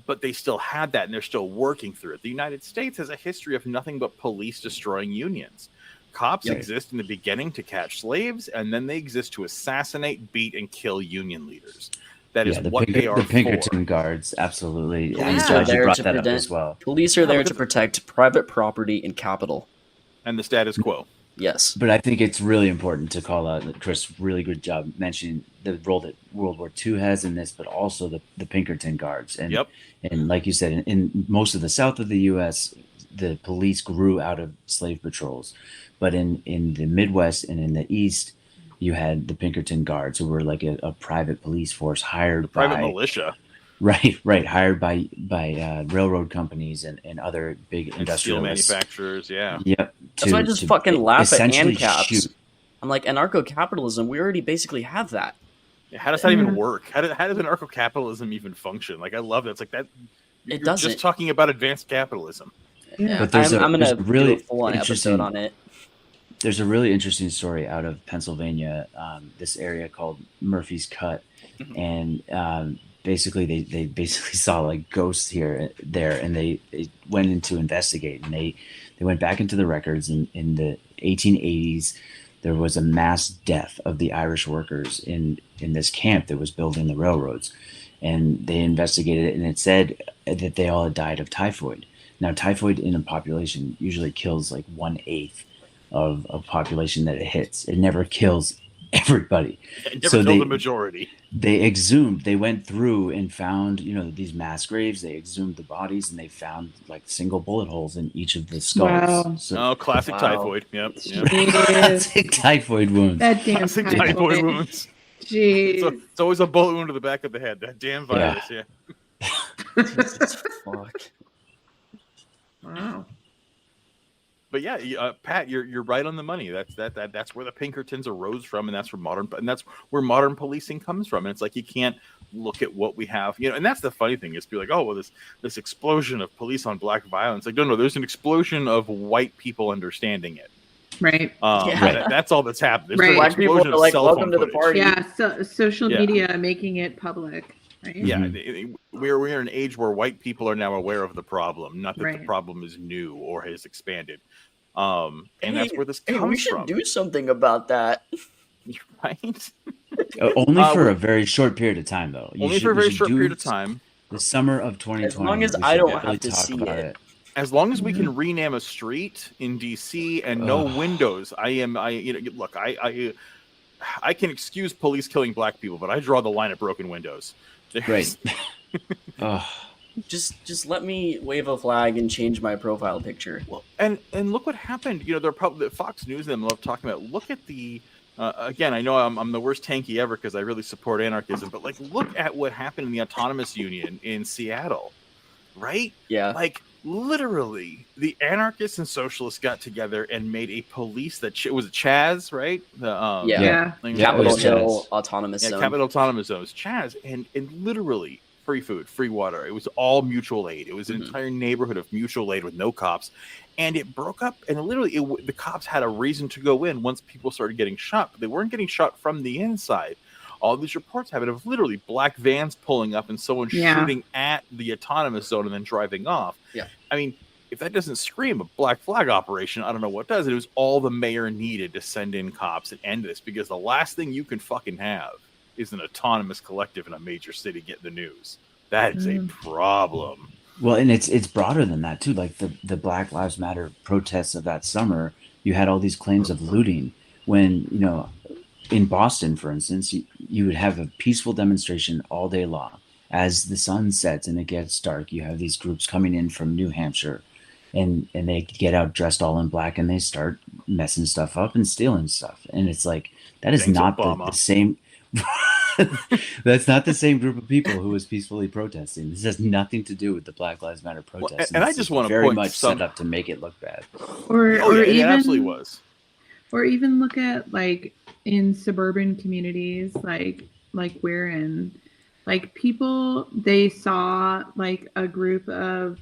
but they still had that, and they're still working through it. The United States has a history of nothing but police destroying unions. Cops exist in the beginning to catch slaves, and then they exist to assassinate, beat, and kill union leaders. That is what they are the Pinkerton for. Guards, absolutely. Police I'm are glad you there brought to that up prevent- as well. Police are there to protect private property and capital. And the status quo. Yes. But I think it's really important to call out, Chris, really good job mentioning the role that World War II has in this, but also the Pinkerton Guards. And like you said, in most of the south of the U.S., the police grew out of slave patrols. But in the Midwest and in the East, you had the Pinkerton Guards, who were like a private police force hired by private militia. Right. Hired by railroad companies and other big Steel industrialists. manufacturers, yeah. Yep. That's why I just fucking laugh at essentially ANCAPs. shoot. I'm like, anarcho-capitalism, we already basically have that. How does that even work? How does anarcho-capitalism even function? Like, I love that. It's like that. It You're doesn't. just talking about advanced capitalism. Yeah. But there's I'm there's going to really do a full-on episode on it. There's a really interesting story out of Pennsylvania, this area called Murphy's Cut, and basically they basically saw like ghosts there, and they went in to investigate, and they went back into the records. In the 1880s, there was a mass death of the Irish workers in this camp that was building the railroads, and they investigated it, and it said that they all had died of typhoid. Now, typhoid in a population usually kills like 1/8 of a population that it hits. It never kills everybody. It never killed the majority. They went through and found, these mass graves. They exhumed the bodies, and they found like single bullet holes in each of the skulls. Wow. So, classic typhoid. Yep. classic typhoid wounds. That damn Classic typhoid wounds. Jeez. So it's always a bullet wound to the back of the head. That damn virus, yeah. Jesus, fuck. Wow. But yeah, Pat, you're right on the money. That's where the Pinkertons arose from, and that's where modern policing comes from. And it's like, you can't look at what we have, and that's the funny thing, is be like, oh well, this explosion of police on black violence. Like, no, there's an explosion of white people understanding it. Right. That's all that's happened. Right. Black people are like, welcome to the party. Yeah. So social media making it public. Right? Yeah, we're in an age where white people are now aware of the problem, not that the problem is new or has expanded. And that's where this comes from. We should do something about that. Right? Only for a very short period of time, though. Only for a very short period of time. The summer of 2020. As long as I don't have to see it. As long as we can rename a street in DC and no windows, look, I can excuse police killing black people, but I draw the line at broken windows. Right. Just let me wave a flag and change my profile picture. Well, and look what happened. They're probably Fox News and them love talking about. Look at the again. I know I'm the worst tanky ever because I really support anarchism, but like, look at what happened in the Autonomous Union in Seattle, right? Yeah. Like, literally, the anarchists and socialists got together and made a police that was it Chaz, right? Capitol Hill Autonomous Zone. Capitol Autonomous Zone was Chaz, and literally free food, free water. It was all mutual aid. It was an entire neighborhood of mutual aid with no cops, and it broke up. And literally, the cops had a reason to go in once people started getting shot, but they weren't getting shot from the inside. All these reports have it of literally black vans pulling up and someone shooting at the autonomous zone and then driving off. Yeah. I mean, if that doesn't scream a black flag operation, I don't know what does. It was all the mayor needed to send in cops and end this, because the last thing you can fucking have is an autonomous collective in a major city getting the news. That is a problem. Well, and it's broader than that too. Like the Black Lives Matter protests of that summer, you had all these claims of looting. When, you know, in Boston, for instance, you would have a peaceful demonstration all day long. As the sun sets and it gets dark, you have these groups coming in from New Hampshire, and they get out dressed all in black and they start messing stuff up and stealing stuff. And it's like, that is Thanks, not Obama. the same. That's not the same group of people who was peacefully protesting. This has nothing to do with the Black Lives Matter protests. and I this just is want to very point much some... set up to make it look bad. Or Oh, yeah, even it absolutely was. or even look at like in suburban communities like we're in, like people, they saw like a group of,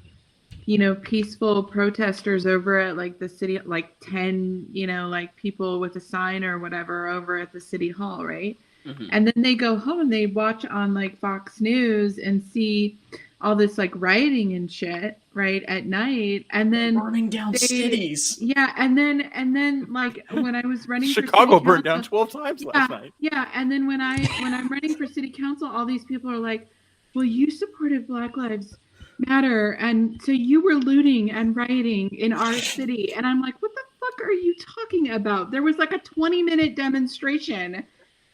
you know, peaceful protesters over at like the city, like 10, you know, like people with a sign or whatever over at the city hall, right? Mhm. And then they go home and they watch on like Fox News and see all this like rioting and shit, right, at night. And then Burning down cities. yeah, and then like when I was running Chicago for city burned down council, 12 times last night. yeah, and then when I'm running for city council, all these people are like, well, you supported Black Lives Matter, and so you were looting and rioting in our city. And I'm like, what the fuck are you talking about? There was like a 20-minute demonstration,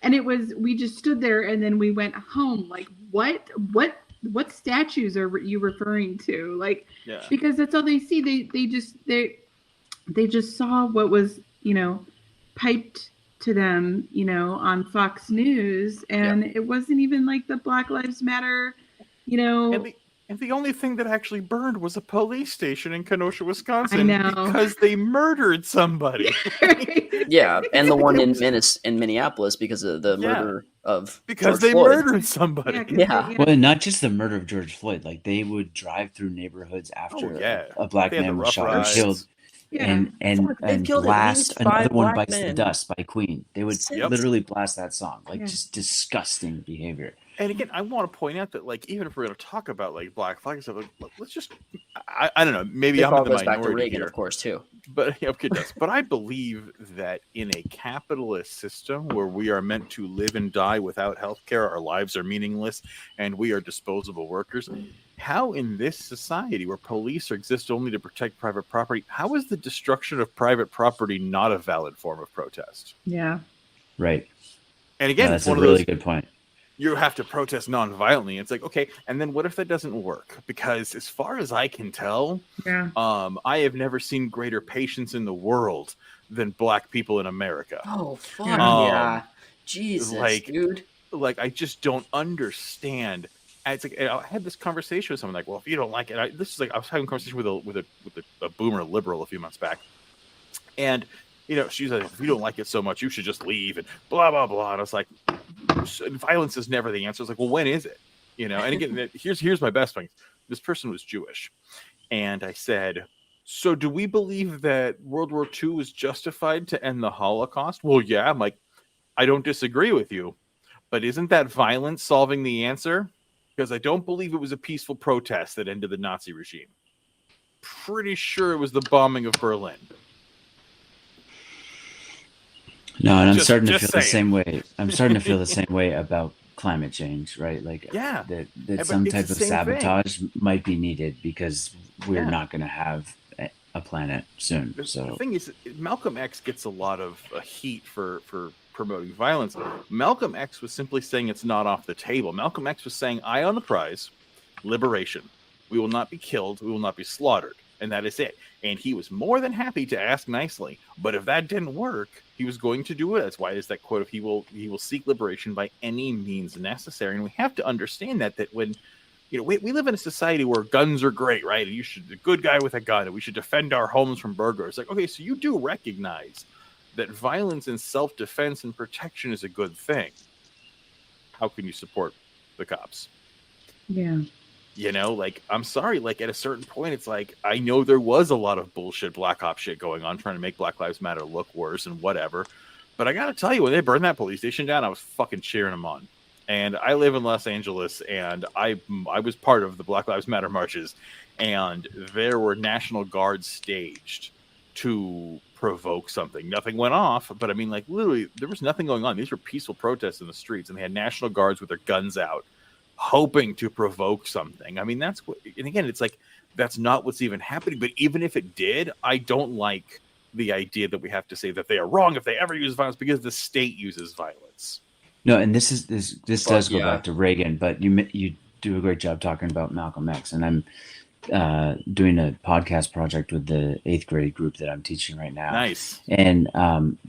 and we just stood there and then we went home. Like, what statues are you referring to? Like, Yeah. because that's all they see. They just saw what was, you know, piped to them, you know, on Fox News, and it wasn't even like the Black Lives Matter, you know. And the only thing that actually burned was a police station in Kenosha, Wisconsin, I know. because they murdered somebody. Yeah, and the one in Minneapolis because of the murder of Because George they Floyd. murdered somebody. Yeah. Well, and not just the murder of George Floyd. Like, they would drive through neighborhoods after a black They had the man was rough shot rides. or killed, Yeah. and they've killed at blast least 5 another one black bites the men. dust by Queen. They would Yep. literally blast that song. Like, Yeah. just disgusting behavior. And again, I want to point out that, like, even if we're going to talk about like Black Flag and stuff, like, let's just, I don't know, maybe It I'm all in the goes back to minority Reagan, here, of course, too. but yeah, okay, it does. But I believe that in a capitalist system where we are meant to live and die without healthcare, our lives are meaningless, and we are disposable workers. How in this society where police exist only to protect private property, how is the destruction of private property not a valid form of protest? Yeah. Right. And again, Yeah, it's that's a one really of those, good point. you have to protest non-violently. It's like, okay, and then what if that doesn't work? Because as far as I can tell, Yeah. I have never seen greater patience in the world than black people in America. Oh, fuck Yeah. Jesus, dude. Like, I just don't understand. And it's like, I had this conversation with someone like, well, if you don't like it, I was having a conversation with a boomer liberal a few months back, and you know, she's like, if you don't like it so much, you should just leave and blah blah blah. And I was like, violence is never the answer. I was like, well, when is it? You know, and again, here's my best point. This person was Jewish, and I said, so do we believe that World War II was justified to end the Holocaust? Well, yeah. I'm like, I don't disagree with you, but isn't that violence solving the answer? Because I don't believe it was a peaceful protest that ended the Nazi regime. Pretty sure it was the bombing of Berlin. No, and I'm Just- starting to just feel the saying. same way. I'm starting to feel the same way about climate change, right? Like, Yeah. that but some it's type the of same thing. sabotage might be needed because we're Yeah. not going to have a planet soon. The So thing is, Malcolm X gets a lot of heat for promoting violence. Malcolm X was simply saying it's not off the table. Malcolm X was saying, eye on the prize, liberation. We will not be killed. We will not be slaughtered. And that is it. And he was more than happy to ask nicely. But if that didn't work, he was going to do it. That's why there's that quote of he will seek liberation by any means necessary. And we have to understand that when, you know, we live in a society where guns are great, right? And you should be a good guy with a gun, and we should defend our homes from burglars. Like, okay, so you do recognize that violence and self-defense and protection is a good thing. How can you support the cops? Yeah. You know, like, I'm sorry, like, at a certain point, it's like, I know there was a lot of bullshit Black Ops shit going on, trying to make Black Lives Matter look worse and whatever. But I got to tell you, when they burned that police station down, I was fucking cheering them on. and I live in Los Angeles, and I was part of the Black Lives Matter marches, and there were National Guards staged to provoke something. Nothing went off, but I mean, like, literally, there was nothing going on. These were peaceful protests in the streets, and they had National Guards with their guns out, hoping to provoke something. I mean, that's what, and again, it's like, that's not what's even happening. But even if it did, I don't like the idea that we have to say that they are wrong if they ever use violence, because the state uses violence. No, and this does go back to Reagan, but you do a great job talking about Malcolm X, and I'm doing a podcast project with the 8th grade group that I'm teaching right now. Nice. And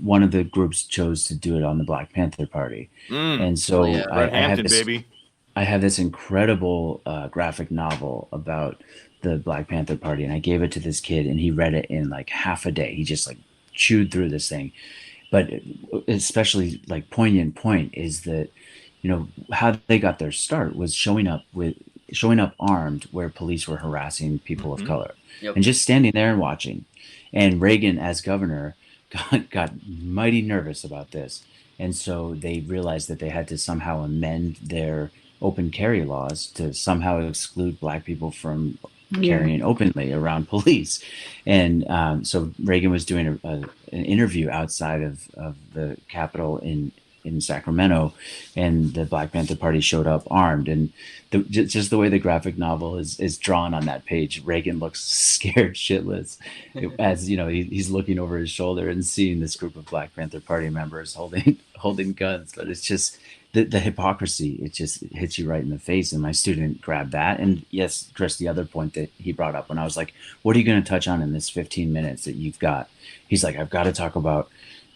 one of the groups chose to do it on the Black Panther Party, and so I have this incredible graphic novel about the Black Panther Party, and I gave it to this kid, and he read it in like half a day. He just like chewed through this thing. But especially like poignant point is that, you know, how they got their start was showing up armed where police were harassing people of color, and just standing there and watching. And Reagan, as governor, got mighty nervous about this, and so they realized that they had to somehow amend their open carry laws to somehow exclude Black people from carrying openly around police. And so Reagan was doing an interview outside of the Capitol in Sacramento, and the Black Panther Party showed up armed. And just the way the graphic novel is drawn on that page, Reagan looks scared shitless as, you know, he's looking over his shoulder and seeing this group of Black Panther Party members holding guns. But it's just the hypocrisy, it just hits you right in the face. And my student grabbed that. And yes, Chris, the other point that he brought up when I was like, what are you going to touch on in this 15 minutes that you've got? He's like, I've got to talk about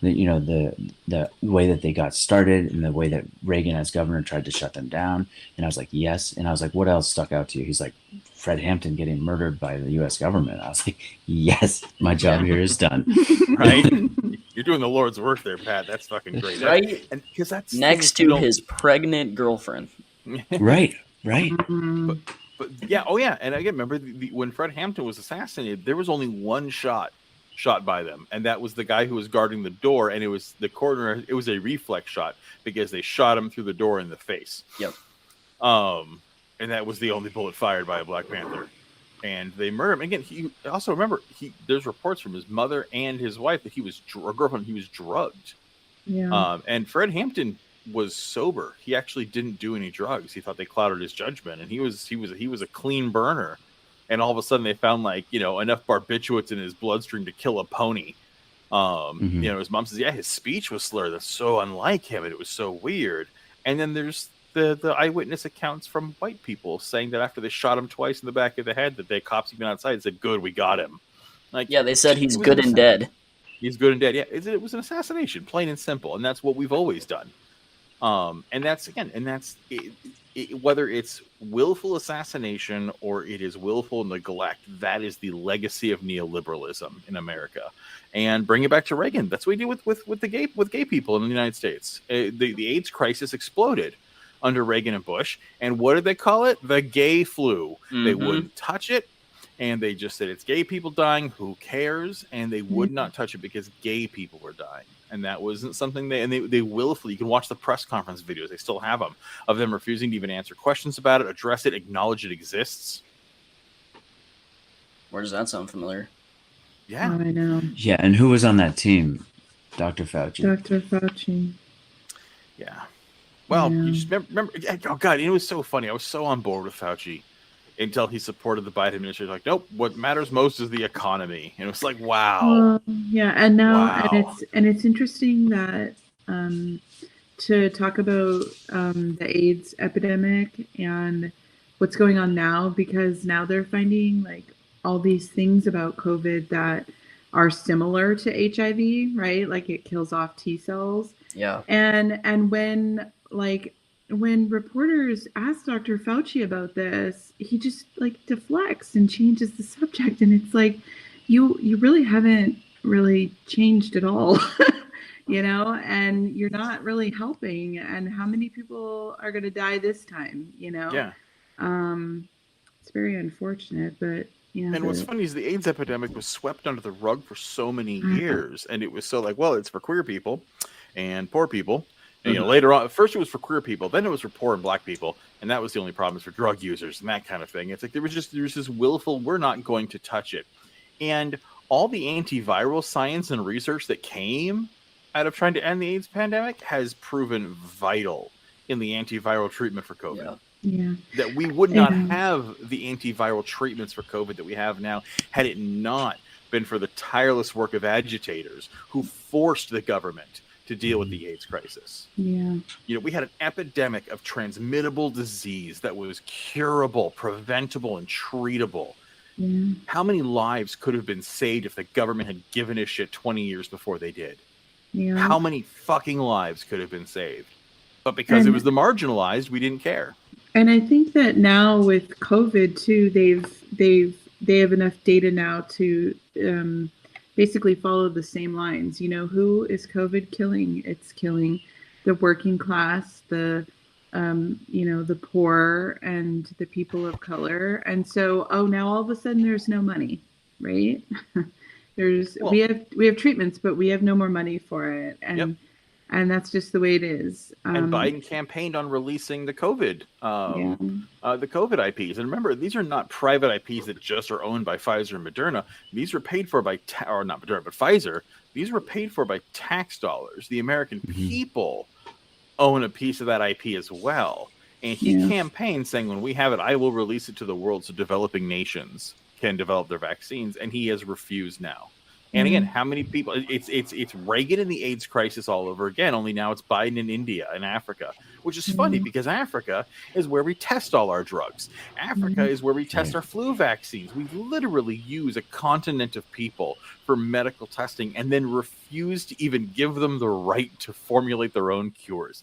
the way that they got started and the way that Reagan as governor tried to shut them down. And I was like, yes. And I was like, what else stuck out to you? He's like, Fred Hampton getting murdered by the U.S. government. I was like, yes, my job here is done. Right? You're doing the Lord's work there, Pat. That's fucking great. Right? And because that's next to his pregnant girlfriend. Right. But yeah, oh yeah. And again, remember when Fred Hampton was assassinated, there was only one shot by them, and that was the guy who was guarding the door, and it was the coroner. It was a reflex shot because they shot him through the door in the face. Yep. And that was the only bullet fired by a Black Panther, and they murdered him. Again, he also, remember, there's reports from his mother and his wife that he was girlfriend. He was drugged. Yeah. And Fred Hampton was sober. He actually didn't do any drugs. He thought they clouded his judgment, and he was a clean burner. And all of a sudden, they found, like, you know, enough barbiturates in his bloodstream to kill a pony. You know, his mom says, yeah, his speech was slurred. That's so unlike him, and it was so weird. And then there's the eyewitness accounts from white people saying that after they shot him twice in the back of the head, that the cops even outside said, "Good, we got him." Like, yeah, they said he's good and dead. He's good and dead. Yeah, it was an assassination, plain and simple, and that's what we've always done. And that's whether it's willful assassination or it is willful neglect, that is the legacy of neoliberalism in America. And bring it back to Reagan. That's what we do with gay people in the United States. The AIDS crisis exploded under Reagan and Bush. And what did they call it? The gay flu. Mm-hmm. They wouldn't touch it. And they just said, it's gay people dying. Who cares? And they would not touch it because gay people were dying. And that wasn't something they willfully, you can watch the press conference videos, they still have them, of them refusing to even answer questions about it, address it, acknowledge it exists. Where does that sound familiar? Yeah. Oh, I know. Yeah, and who was on that team? Dr. Fauci. Dr. Fauci. Yeah. Well, you just remember, oh God, it was so funny. I was so on board with Fauci until he supported the Biden administration. Like, nope, what matters most is the economy. And it was like, wow. Yeah, and now, Wow. and it's interesting that to talk about the AIDS epidemic and what's going on now, because now they're finding like all these things about COVID that are similar to HIV, right? Like it kills off T cells. Yeah. And when reporters ask Dr. Fauci about this, he just like deflects and changes the subject. And it's like, you really haven't really changed at all, you know, and you're not really helping. And how many people are going to die this time, you know? Yeah. It's very unfortunate, but yeah. And what's funny is the AIDS epidemic was swept under the rug for so many years. And it was so like, well, it's for queer people and poor people And, later on, first it was for queer people, then it was for poor and black people, and that was the only problem, is for drug users and that kind of thing. It's like there was this willful, we're not going to touch it. And all the antiviral science and research that came out of trying to end the AIDS pandemic has proven vital in the antiviral treatment for COVID. Yeah. That we would not have the antiviral treatments for COVID that we have now had it not been for the tireless work of agitators who forced the government to deal with the AIDS crisis. Yeah. We had an epidemic of transmittable disease that was curable, preventable, and treatable. Yeah. How many lives could have been saved if the government had given a shit 20 years before they did? Yeah. How many fucking lives could have been saved? But because it was the marginalized, we didn't care. And I think that now with COVID too, they have enough data now to basically follow the same lines. Who is COVID killing? It's killing the working class, the poor and the people of color. And so, now all of a sudden there's no money, right? We have treatments, but we have no more money for it. And and that's just the way it is. And Biden campaigned on releasing the COVID, the COVID IPs. And remember, these are not private IPs that just are owned by Pfizer and Moderna. These were paid for by, or not Moderna, but Pfizer. These were paid for by tax dollars. The American people own a piece of that IP as well. And he campaigned saying, when we have it, I will release it to the world so developing nations can develop their vaccines. And he has refused now. And again, how many people? It's Reagan and the AIDS crisis all over again. Only now it's Biden in India and Africa, which is funny because Africa is where we test all our drugs. Africa is where we test our flu vaccines. We literally use a continent of people for medical testing and then refuse to even give them the right to formulate their own cures.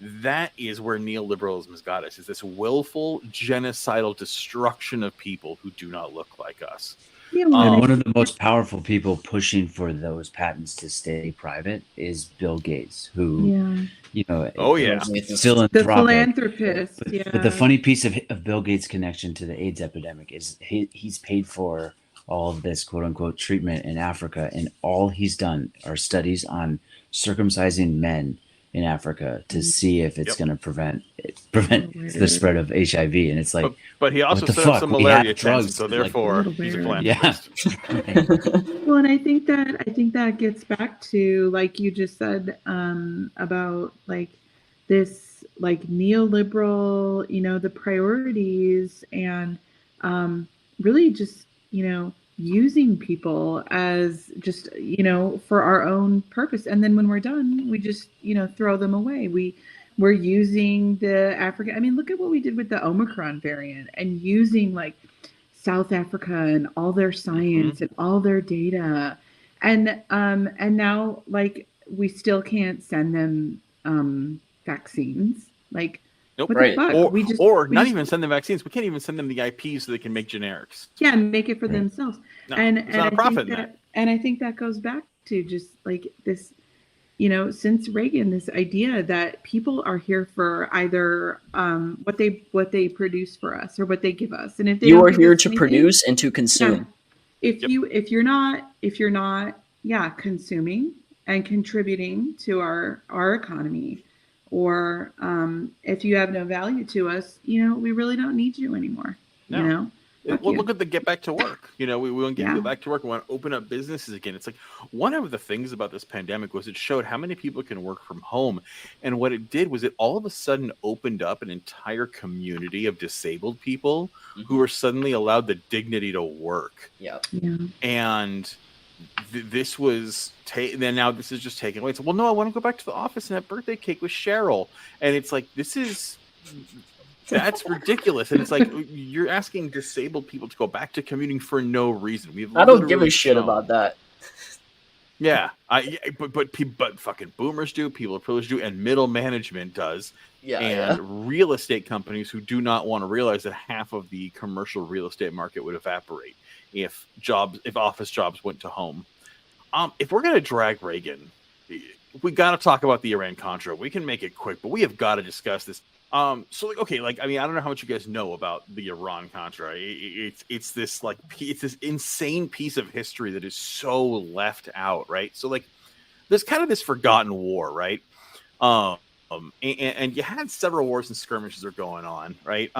That is where neoliberalism has got us. Is this willful, genocidal destruction of people who do not look like us. And one of the most powerful people pushing for those patents to stay private is Bill Gates, who, still the philanthropist. But the funny piece of Bill Gates' connection to the AIDS epidemic is he's paid for all of this quote unquote treatment in Africa, and all he's done are studies on circumcising men in Africa to see if it's going to prevent the spread of HIV. And it's like, but he also set up some malaria tests, so therefore he's a philanthropist. Well, and I think that gets back to, like you just said, about like this, like neoliberal, the priorities, and really just, using people as just, for our own purpose. And then when we're done, we just, throw them away. We're using the Africa. I mean, look at what we did with the Omicron variant, and using like South Africa and all their science and all their data. And now, like, we still can't send them vaccines. Like, nope. What right. the fuck? Not even send them vaccines. We can't even send them the IPs so they can make generics. Yeah, and make it for themselves. No, and it's not a profit in that. And I think that goes back to just like this, since Reagan, this idea that people are here for either what they produce for us or what they give us. And if they you are here to produce and to consume. Yeah, if you're not consuming and contributing to our economy, or if you have no value to us, we really don't need you anymore. No. Look at the get back to work. We want to get back to work. We want to open up businesses again. It's like one of the things about this pandemic was it showed how many people can work from home. And what it did was it all of a sudden opened up an entire community of disabled people who were suddenly allowed the dignity to work. Yeah. And this was then now this is just taken away. It's well, no, I want to go back to the office and have birthday cake with Cheryl. And it's like, that's ridiculous. And it's like, you're asking disabled people to go back to commuting for no reason. I don't give a shit about that. Yeah, but fucking boomers do, people of privilege do, and middle management does. Real estate companies who do not want to realize that half of the commercial real estate market would evaporate if office jobs went to home. If we're gonna drag Reagan, we got to talk about the Iran-Contra. We can make it quick, but we have got to discuss this. I don't know how much you guys know about the Iran-Contra. It's this insane piece of history that is so left out, right? So like, there's kind of this forgotten war, right? And you had several wars and skirmishes that are going on, right?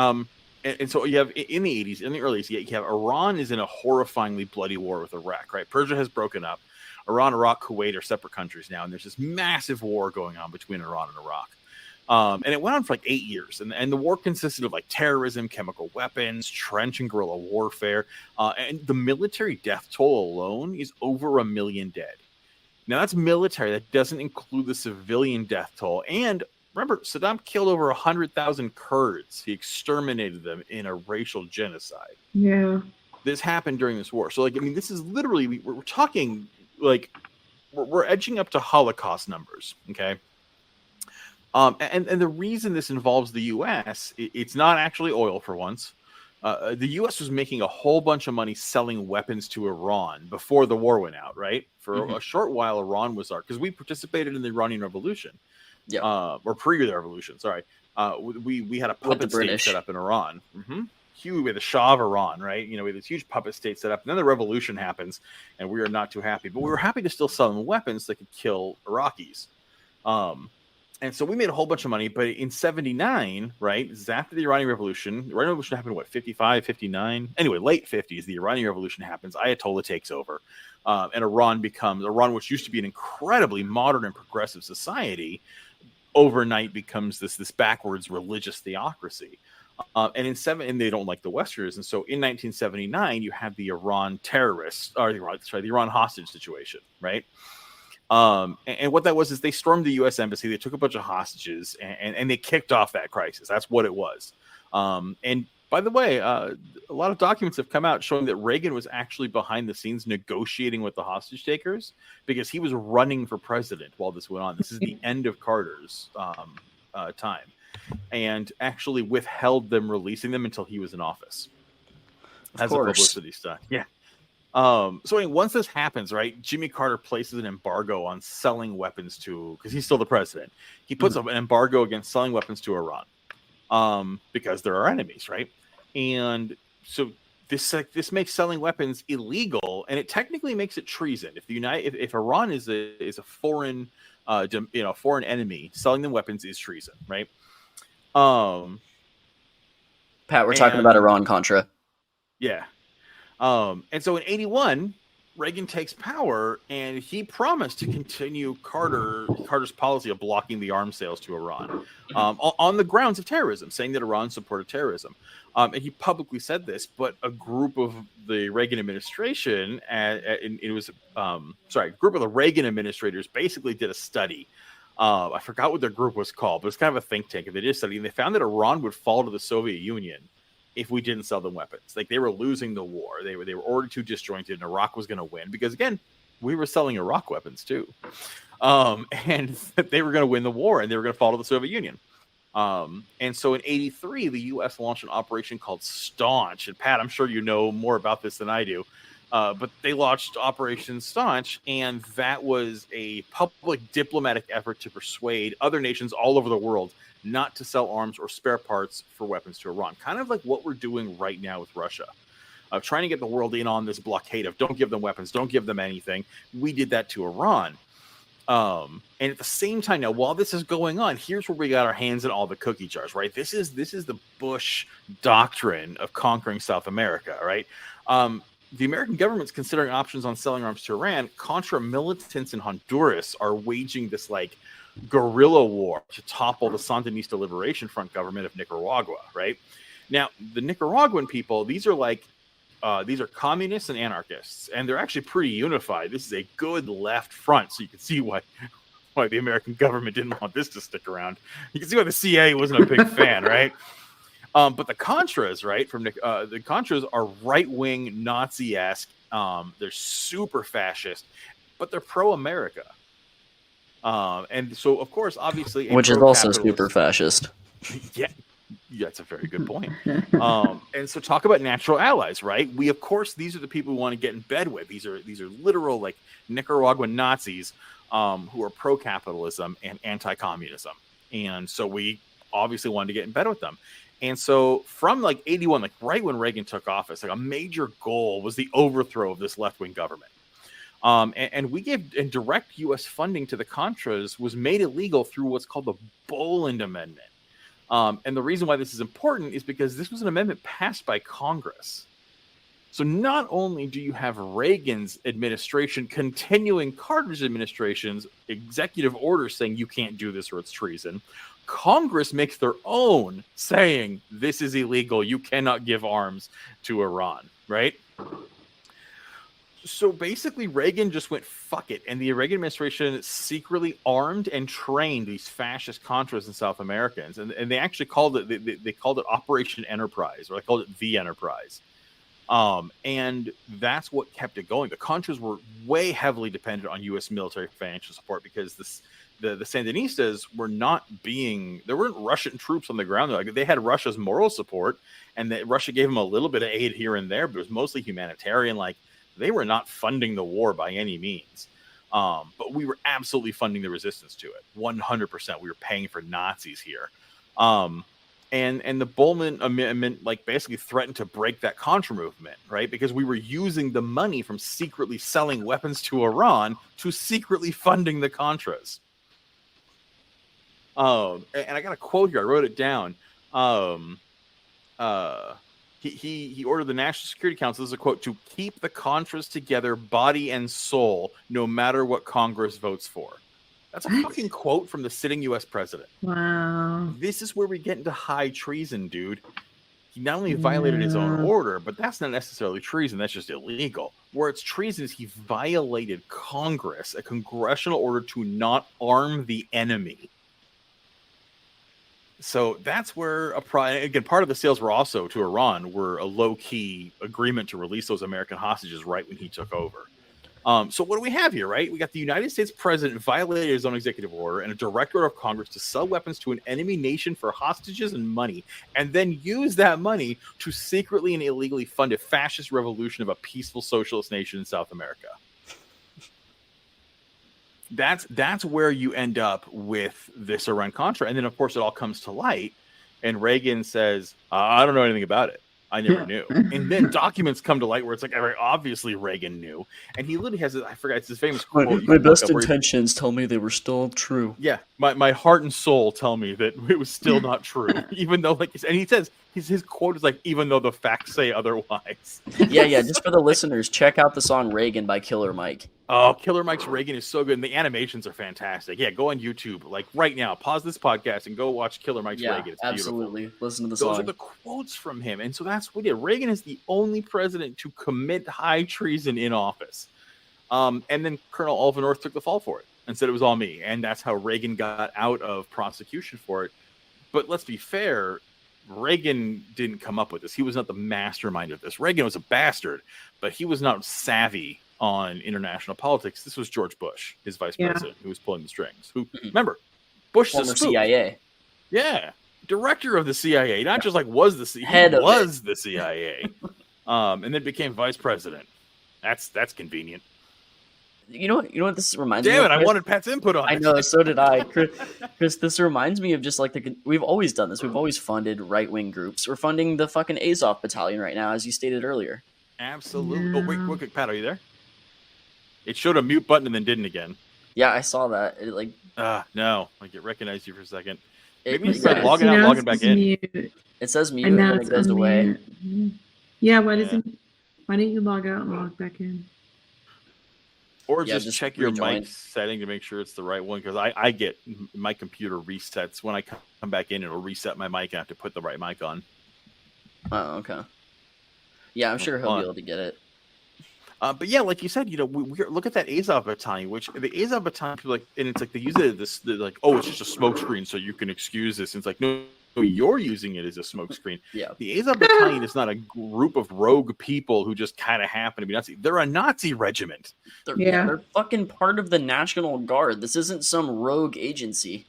And so you have in the 80s, in the early 80s, you have Iran is in a horrifyingly bloody war with Iraq, right? Persia has broken up. Iran, Iraq, Kuwait are separate countries now, and there's this massive war going on between Iran and Iraq. And it went on for like 8 years, and the war consisted of like terrorism, chemical weapons, trench and guerrilla warfare, and the military death toll alone is over 1 million dead. Now that's military. That doesn't include the civilian death toll. And remember, Saddam killed over 100,000 Kurds. He exterminated them in a racial genocide. Yeah. This happened during this war. So, like, I mean, this is literally, we're talking, like, we're edging up to Holocaust numbers, okay? And the reason this involves the U.S., it's not actually oil for once. The U.S. was making a whole bunch of money selling weapons to Iran before the war went out, right? For a short while, Iran was our, because we participated in the Iranian Revolution, or pre the revolution. Sorry, we had a puppet state set up in Iran. Huge, we had the Shah of Iran, right? You know, we had this huge puppet state set up, and then the revolution happens, and we are not too happy. But we were happy to still sell them weapons that could kill Iraqis. And so we made a whole bunch of money, but in 79, right, this is after the Iranian Revolution. The Iranian Revolution happened, what, 55, 59? Anyway, late 50s, the Iranian Revolution happens. Ayatollah takes over, and Iran, which used to be an incredibly modern and progressive society, overnight becomes this backwards religious theocracy. And they don't like the Westerners. And so in 1979, you have the Iran terrorists, or the Iran hostage situation, right? And what that was is they stormed the U.S. embassy, they took a bunch of hostages, and they kicked off that crisis. That's what it was. And by the way, a lot of documents have come out showing that Reagan was actually behind the scenes negotiating with the hostage takers because he was running for president while this went on. This is the end of Carter's time, and actually withheld them releasing them until he was in office. As a publicity stunt. Yeah. So anyway, once this happens, right, Jimmy Carter places an embargo on selling weapons because he's still the president. He puts up an embargo against selling weapons to Iran, because they're our enemies, right? And so this makes selling weapons illegal, and it technically makes it treason. If Iran is a foreign, foreign enemy, selling them weapons is treason, right? Pat, we're talking about Iran-Contra. Yeah. And so in 81, Reagan takes power, and he promised to continue Carter's policy of blocking the arms sales to Iran on the grounds of terrorism, saying that Iran supported terrorism. And he publicly said this, but a group of the Reagan administration, a group of the Reagan administrators basically did a study. I forgot what their group was called, but it's kind of a think tank. And they did a study, and they found that Iran would fall to the Soviet Union if we didn't sell them weapons. Like, they were losing the war. They were already too disjointed, and Iraq was going to win because, again, we were selling Iraq weapons too. And they were going to win the war, and they were going to fall to the Soviet Union. And so in 83, the U.S. launched an operation called Staunch. And Pat, I'm sure you know more about this than I do. But they launched Operation Staunch, and that was a public diplomatic effort to persuade other nations all over the world not to sell arms or spare parts for weapons to Iran. Kind of like what we're doing right now with Russia. Trying to get the world in on this blockade of don't give them weapons, don't give them anything. We did that to Iran. And at the same time, now, while this is going on, here's where we got our hands in all the cookie jars, right? This is the Bush doctrine of conquering South America, right? The American government's considering options on selling arms to Iran. Contra militants in Honduras are waging this, like, guerrilla war to topple the Sandinista Liberation Front government of Nicaragua, right? Now, the Nicaraguan people, these are communists and anarchists, and they're actually pretty unified. This is a good left front, so you can see why the American government didn't want this to stick around. You can see why the CIA wasn't a big fan, right? But the Contras, right, the Contras are right-wing Nazi-esque. They're super fascist, but they're pro-America. And so, of course, obviously, which is also super fascist. Yeah, that's a very good point. And so, talk about natural allies, right? These are the people we want to get in bed with. These are literal, like, Nicaraguan Nazis who are pro-capitalism and anti-communism. And so we obviously wanted to get in bed with them. And so from like 81, like right when Reagan took office, like a major goal was the overthrow of this left-wing government. And we gave and direct U.S. funding to the Contras was made illegal through what's called the Boland Amendment. And the reason why this is important is because this was an amendment passed by Congress. So not only do you have Reagan's administration continuing Carter's administration's executive order saying you can't do this or it's treason, Congress makes their own saying this is illegal. You cannot give arms to Iran, right? So basically, Reagan just went, fuck it. And the Reagan administration secretly armed and trained these fascist Contras in South Americans. And they actually called it, they called it Operation Enterprise, or they called it the Enterprise. And that's what kept it going. The Contras were way heavily dependent on U.S. military financial support because the Sandinistas were there weren't Russian troops on the ground. Like, they had Russia's moral support, and that Russia gave them a little bit of aid here and there, but it was mostly humanitarian. Like, they were not funding the war by any means. But we were absolutely funding the resistance to it. 100%. We were paying for Nazis here. And the Boland Amendment, like, basically threatened to break that Contra movement, right? Because we were using the money from secretly selling weapons to Iran to secretly funding the Contras. And I got a quote here. I wrote it down. He ordered the National Security Council, this is a quote, to keep the Contras together, body and soul, no matter what Congress votes for. That's a fucking quote from the sitting U.S. president. Wow. This is where we get into high treason, dude. He not only violated his own order, but that's not necessarily treason. That's just illegal. Where it's treason is he violated Congress, a congressional order to not arm the enemy. So that's where again, part of the sales were also to Iran were a low-key agreement to release those American hostages right when he took over. So what do we have here, right? We got the United States president violated his own executive order and a direct order of Congress to sell weapons to an enemy nation for hostages and money, and then use that money to secretly and illegally fund a fascist revolution of a peaceful socialist nation in South America. That's where you end up with this Iran-Contra. And then, of course, it all comes to light. And Reagan says, I don't know anything about it. I never knew. And then documents come to light where it's like, very obviously Reagan knew. And he literally has, I forgot, it's his famous quote. My best intentions tell me they were still true. Yeah, my heart and soul tell me that it was still not true. Even though, like, and he says, his quote is like, even though the facts say otherwise. Yeah, just for the listeners, check out the song Reagan by Killer Mike. Oh, Killer Mike's Reagan is so good, and the animations are fantastic. Yeah, go on YouTube, like right now, pause this podcast and go watch Killer Mike's Reagan. It's absolutely. Beautiful. Listen to the song. Those are the quotes from him, and so that's what he did. Reagan is the only president to commit high treason in office. And then Colonel Oliver North took the fall for it and said it was all me, and that's how Reagan got out of prosecution for it. But let's be fair, Reagan didn't come up with this. He was not the mastermind of this. Reagan was a bastard, but he was not savvy on international politics. This was George Bush, his vice president, who was pulling the strings. Who, remember, Bush former is a spook. CIA. Yeah, director of the CIA, not just like was the CIA. Head of was the CIA, and then became vice president. That's convenient. You know what this reminds me of? Damn it! I wanted Pat's input on it. I know, so did I. Chris, this reminds me of just like we've always done this. We've always funded right-wing groups. We're funding the fucking Azov battalion right now, as you stated earlier. Absolutely. Oh, wait, Pat, are you there? It showed a mute button and then didn't again. Yeah, I saw that. It no. Like, it recognized you for a second. Maybe you tried logging out and logging back in. Mute. It says mute And and now then it's it goes away. Yeah, why don't you log out and log back in? Or just check your rejoin. mic setting to make sure it's the right one, because I get my computer resets. When I come back in, it'll reset my mic and I have to put the right mic on. Oh, okay. Yeah, I'm sure he'll be able to get it. But yeah, like you said, we look at that Azov battalion, which the Azov battalion, like, and it's like they use it as they're like, oh, it's just a smokescreen, so you can excuse this. And it's like, no, you're using it as a smokescreen. Yeah. The Azov battalion is not a group of rogue people who just kind of happen to be Nazi. They're a Nazi regiment. They're fucking part of the National Guard. This isn't some rogue agency.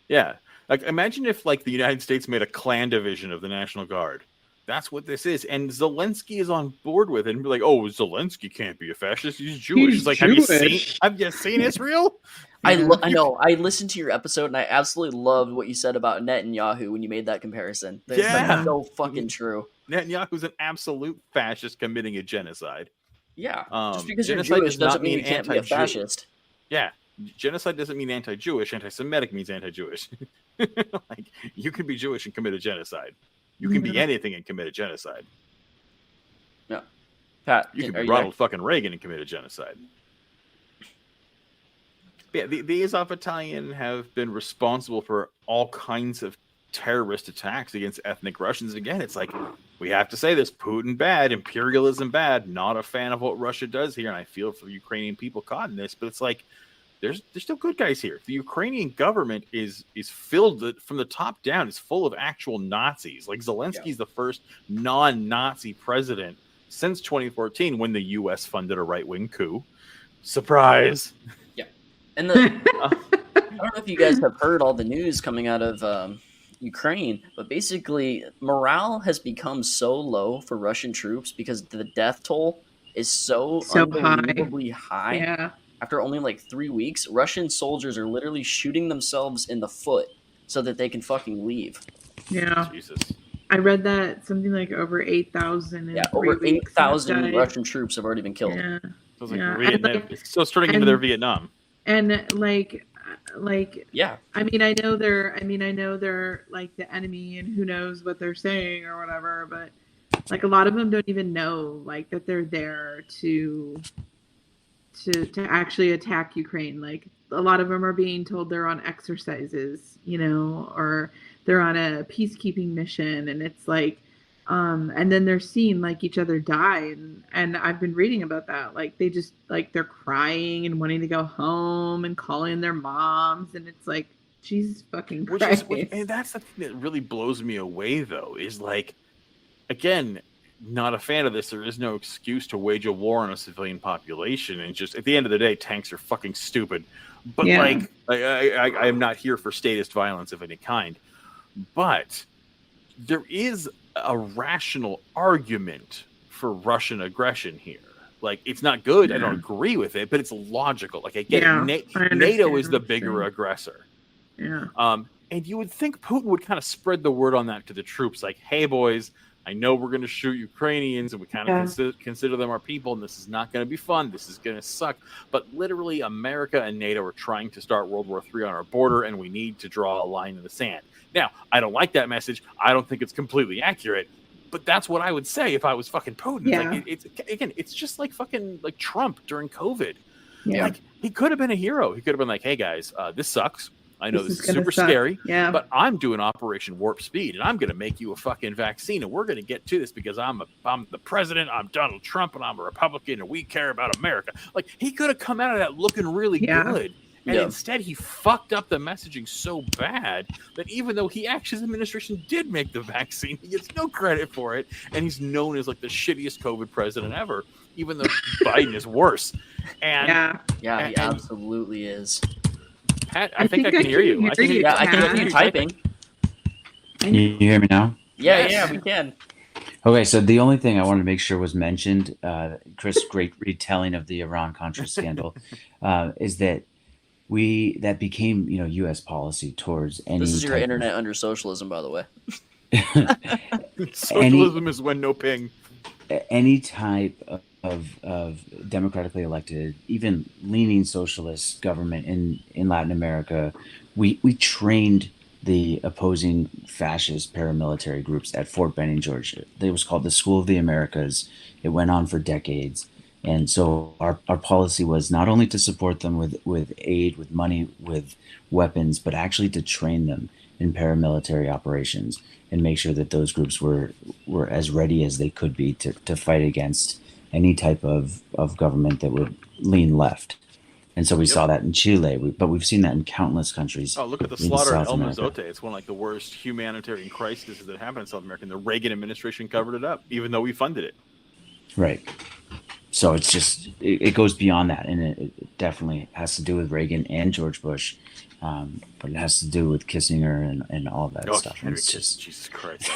Yeah. Like, imagine if, like, the United States made a Klan division of the National Guard. That's what this is. And Zelensky is on board with it and be like, oh, Zelensky can't be a fascist. He's Jewish. He's like, Jewish. Have you seen Israel? I know. I listened to your episode and I absolutely loved what you said about Netanyahu when you made that comparison. That's so fucking true. Netanyahu's an absolute fascist committing a genocide. Yeah, just because you're genocide Jewish does not doesn't mean you mean can't be a anti-Jew. fascist. Yeah, genocide doesn't mean anti-Jewish. Anti-Semitic means anti-Jewish. Like, you can be Jewish and commit a genocide. You can be anything and commit a genocide. Yeah, Pat, You can are be you Ronald fucking Reagan and commit a genocide. Yeah, the Azov Battalion have been responsible for all kinds of terrorist attacks against ethnic Russians. Again, it's like, we have to say this: Putin bad, imperialism bad. Not a fan of what Russia does here, and I feel for the Ukrainian people caught in this. But it's like, there's still good guys here. The Ukrainian government is filled from the top down. It's full of actual Nazis. Like, Zelensky's the first non-Nazi president since 2014, when the U.S. funded a right-wing coup. Surprise. Yeah, and I don't know if you guys have heard all the news coming out of Ukraine, but basically morale has become so low for Russian troops because the death toll is so unbelievably high. Yeah. After only like 3 weeks, Russian soldiers are literally shooting themselves in the foot so that they can fucking leave. Yeah. Jesus. I read that something like over 8,000. Yeah, over 8,000 Russian troops have already been killed. Yeah. Sounds like Yeah. Vietnam. It's still turning into their Vietnam. And like Yeah, I mean I know they're like the enemy and who knows what they're saying or whatever, but like a lot of them don't even know like that they're there to actually attack Ukraine. Like, a lot of them are being told they're on exercises, you know, or they're on a peacekeeping mission, and it's like and then they're seeing like each other die, and I've been reading about that. Like, they just like they're crying and wanting to go home and calling their moms, and it's like, Jesus fucking Christ. And that's the thing that really blows me away, though, is like, again, not a fan of this. There is no excuse to wage a war on a civilian population, and just at the end of the day, tanks are fucking stupid. But like, I am not here for statist violence of any kind. But there is a rational argument for Russian aggression here. Like, it's not good. I don't agree with it, but it's logical. Like, I get it. NATO is the bigger aggressor. Yeah. And you would think Putin would kind of spread the word on that to the troops. Like, hey, boys, I know we're going to shoot Ukrainians, and we kind of consider them our people, and this is not going to be fun. This is going to suck. But literally, America and NATO are trying to start World War III on our border, and we need to draw a line in the sand. Now, I don't like that message. I don't think it's completely accurate, but that's what I would say if I was fucking Putin. Yeah. It's just like fucking like Trump during COVID. Yeah. Like, he could have been a hero. He could have been like, hey, guys, this sucks. I know this is super suck. scary, Yeah. but I'm doing Operation Warp Speed, and I'm going to make you a fucking vaccine, and we're going to get to this because I'm the president, I'm Donald Trump, and I'm a Republican, and we care about America. Like, he could have come out of that looking really good, and instead he fucked up the messaging so bad that even though his administration did make the vaccine, he gets no credit for it, and he's known as like the shittiest COVID president ever, even though Biden is worse. And he absolutely is. Pat, I think I can hear you. I can hear you typing. Can you hear me now? Yeah, we can. Okay, so the only thing I wanted to make sure was mentioned, Chris' great retelling of the Iran-Contra scandal, is that that became, U.S. policy towards any. This is your internet under socialism, by the way. Socialism is when no ping. Any type of democratically elected, even leaning socialist government in Latin America, we trained the opposing fascist paramilitary groups at Fort Benning, Georgia. It was called the School of the Americas. It went on for decades. And so our policy was not only to support them with aid, with money, with weapons, but actually to train them in paramilitary operations and make sure that those groups were as ready as they could be to fight against any type of government that would lean left. And so we saw that in Chile, but we've seen that in countless countries. Oh, look at the slaughter at El Mozote. It's one of like the worst humanitarian crises that happened in South America. And the Reagan administration covered it up, even though we funded it. Right. So it's just, it goes beyond that. And it definitely has to do with Reagan and George Bush. But it has to do with Kissinger and all that stuff. And it's just Jesus Christ.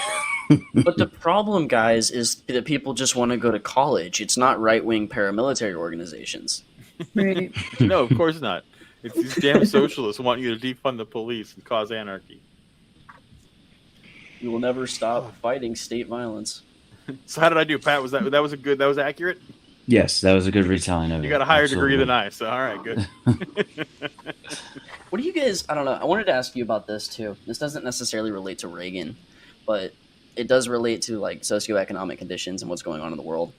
But the problem, guys, is that people just want to go to college. It's not right-wing paramilitary organizations. Right. No, of course not. It's these damn socialists who want you to defund the police and cause anarchy. You will never stop fighting state violence. So how did I do, Pat? Was that accurate? Yes, that was a good retelling of it. You got a higher Absolutely. degree than I, so all right, good. What do you guys? I don't know. I wanted to ask you about this too. This doesn't necessarily relate to Reagan, but it does relate to like socioeconomic conditions and what's going on in the world.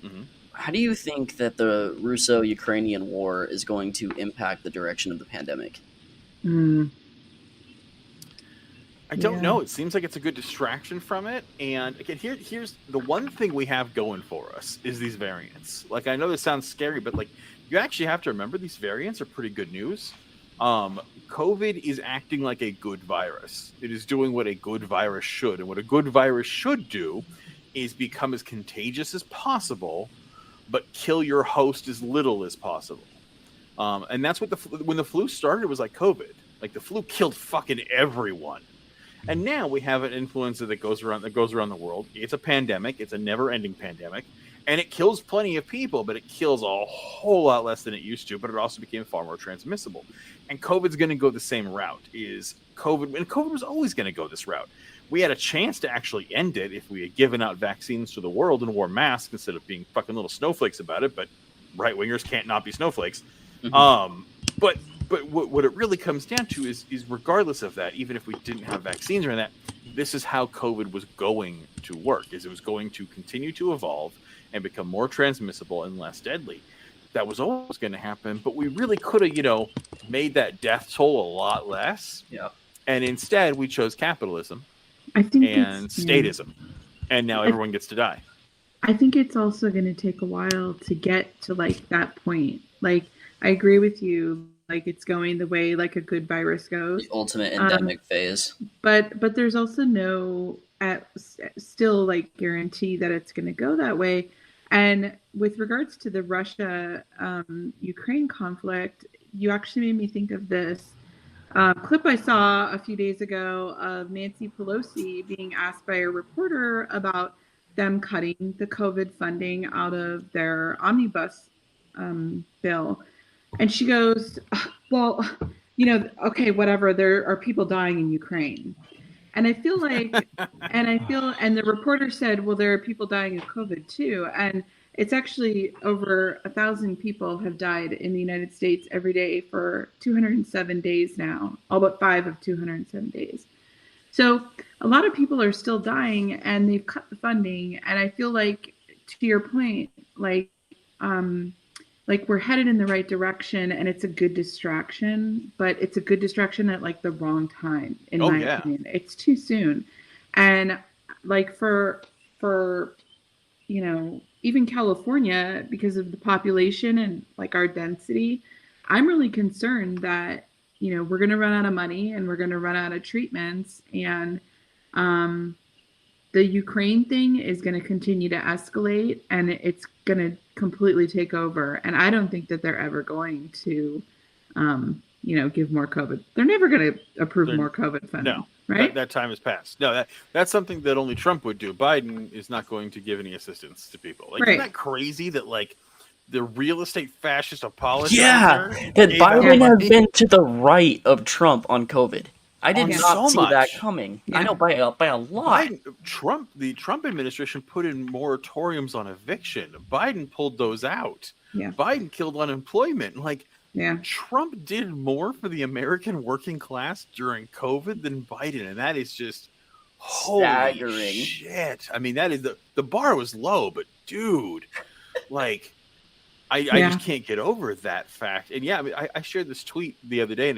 Mhm. How do you think that the Russo-Ukrainian war is going to impact the direction of the pandemic? I don't Yeah. know. It seems like it's a good distraction from it. And again, here's the one thing we have going for us is these variants. Like, I know this sounds scary, but like, you actually have to remember these variants are pretty good news. COVID is acting like a good virus. It is doing what a good virus should. And what a good virus should do is become as contagious as possible, but kill your host as little as possible. And that's what when the flu started, it was like COVID. Like, the flu killed fucking everyone. And now we have an influenza that goes around the world. It's a pandemic. It's a never-ending pandemic. And it kills plenty of people, but it kills a whole lot less than it used to. But it also became far more transmissible. And COVID's going to go the same route. And COVID was always going to go this route. We had a chance to actually end it if we had given out vaccines to the world and wore masks instead of being fucking little snowflakes about it. But right-wingers can't not be snowflakes. Mhm. But what it really comes down to is regardless of that, even if we didn't have vaccines or that, this is how COVID was going to work, is it was going to continue to evolve and become more transmissible and less deadly. That was always going to happen, but we really could have, made that death toll a lot less. Yeah. And instead, we chose capitalism I think and statism, and now everyone gets to die. I think it's also going to take a while to get to like that point. Like, I agree with you. Like, it's going the way like a good virus goes. The ultimate endemic phase. But there's also no still like guarantee that it's going to go that way. And with regards to the Russia Ukraine conflict, you actually made me think of this clip I saw a few days ago of Nancy Pelosi being asked by a reporter about them cutting the COVID funding out of their omnibus bill. And she goes, well, okay, whatever. There are people dying in Ukraine. And I feel like, and the reporter said, well, there are people dying of COVID too. And it's actually over 1,000 people have died in the United States every day for 207 days now, all but 5 of 207 days. So a lot of people are still dying and they've cut the funding. And I feel like, to your point, like we're headed in the right direction and it's a good distraction, but it's a good distraction at like the wrong time, in my opinion. It's too soon. And like for even California, because of the population and like our density, I'm really concerned that, we're going to run out of money and we're going to run out of treatments. And the Ukraine thing is going to continue to escalate and it's going to completely take over. And I don't think that they're ever going to, give more COVID. They're never going to approve more COVID funding. No, right? That time has passed. No, that's something that only Trump would do. Biden is not going to give any assistance to people. Like, Right. Isn't that crazy that like the real estate fascist apologists? Yeah, that Biden has been to the right of Trump on COVID. I did not so see much. that coming. Yeah. I know by a lot. The Trump administration put in moratoriums on eviction. Biden pulled those out. Yeah. Biden killed unemployment. Like, Yeah. Trump did more for the American working class during COVID than Biden, and that is just Staggering. Holy shit. I mean, that is the bar was low, but dude, like, I just can't get over that fact. And yeah, I mean, I shared this tweet the other day, and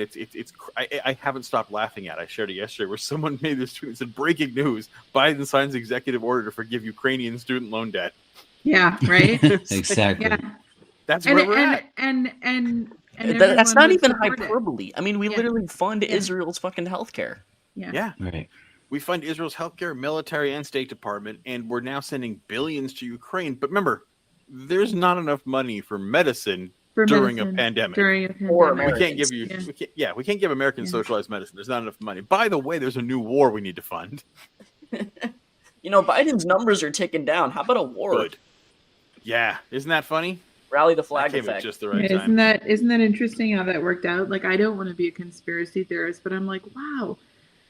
I haven't stopped laughing at it. I shared it yesterday where someone made this tweet and said, "Breaking news: Biden signs executive order to forgive Ukrainian student loan debt." Yeah. Right. Exactly. Yeah. That's where we're at. And That's not everyone even would support it. hyperbole. I mean, we literally fund Israel's fucking healthcare. Yeah. Right. We fund Israel's healthcare, military, and State Department, and we're now sending billions to Ukraine. But remember, there's not enough money for medicine during a pandemic. Or We can't give you, Yeah. we can't give Americans socialized medicine. There's not enough money. By the way, there's a new war we need to fund. Biden's numbers are ticking down. How about a war? Good. Yeah, isn't that funny? Rally the That flag came at effect. just the right Isn't time. that interesting how that worked out? Like, I don't want to be a conspiracy theorist, but I'm like, wow,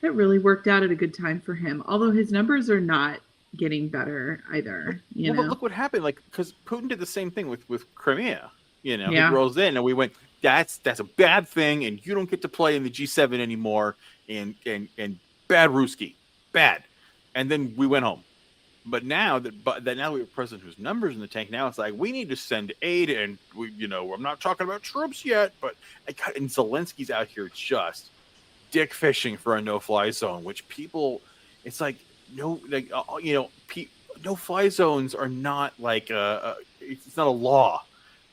that really worked out at a good time for him. Although his numbers are not getting better either. But look what happened. Like, because Putin did the same thing with Crimea. He Yeah. rolls in, and we went, that's a bad thing, and you don't get to play in the G7 anymore, and bad Ruski, bad. And then we went home. But now that now we have a president whose numbers in the tank, now it's like we need to send aid, and I'm not talking about troops yet, but and Zelensky's out here just dick fishing for a no-fly zone, which people, it's like no-fly zones are not like it's not a law.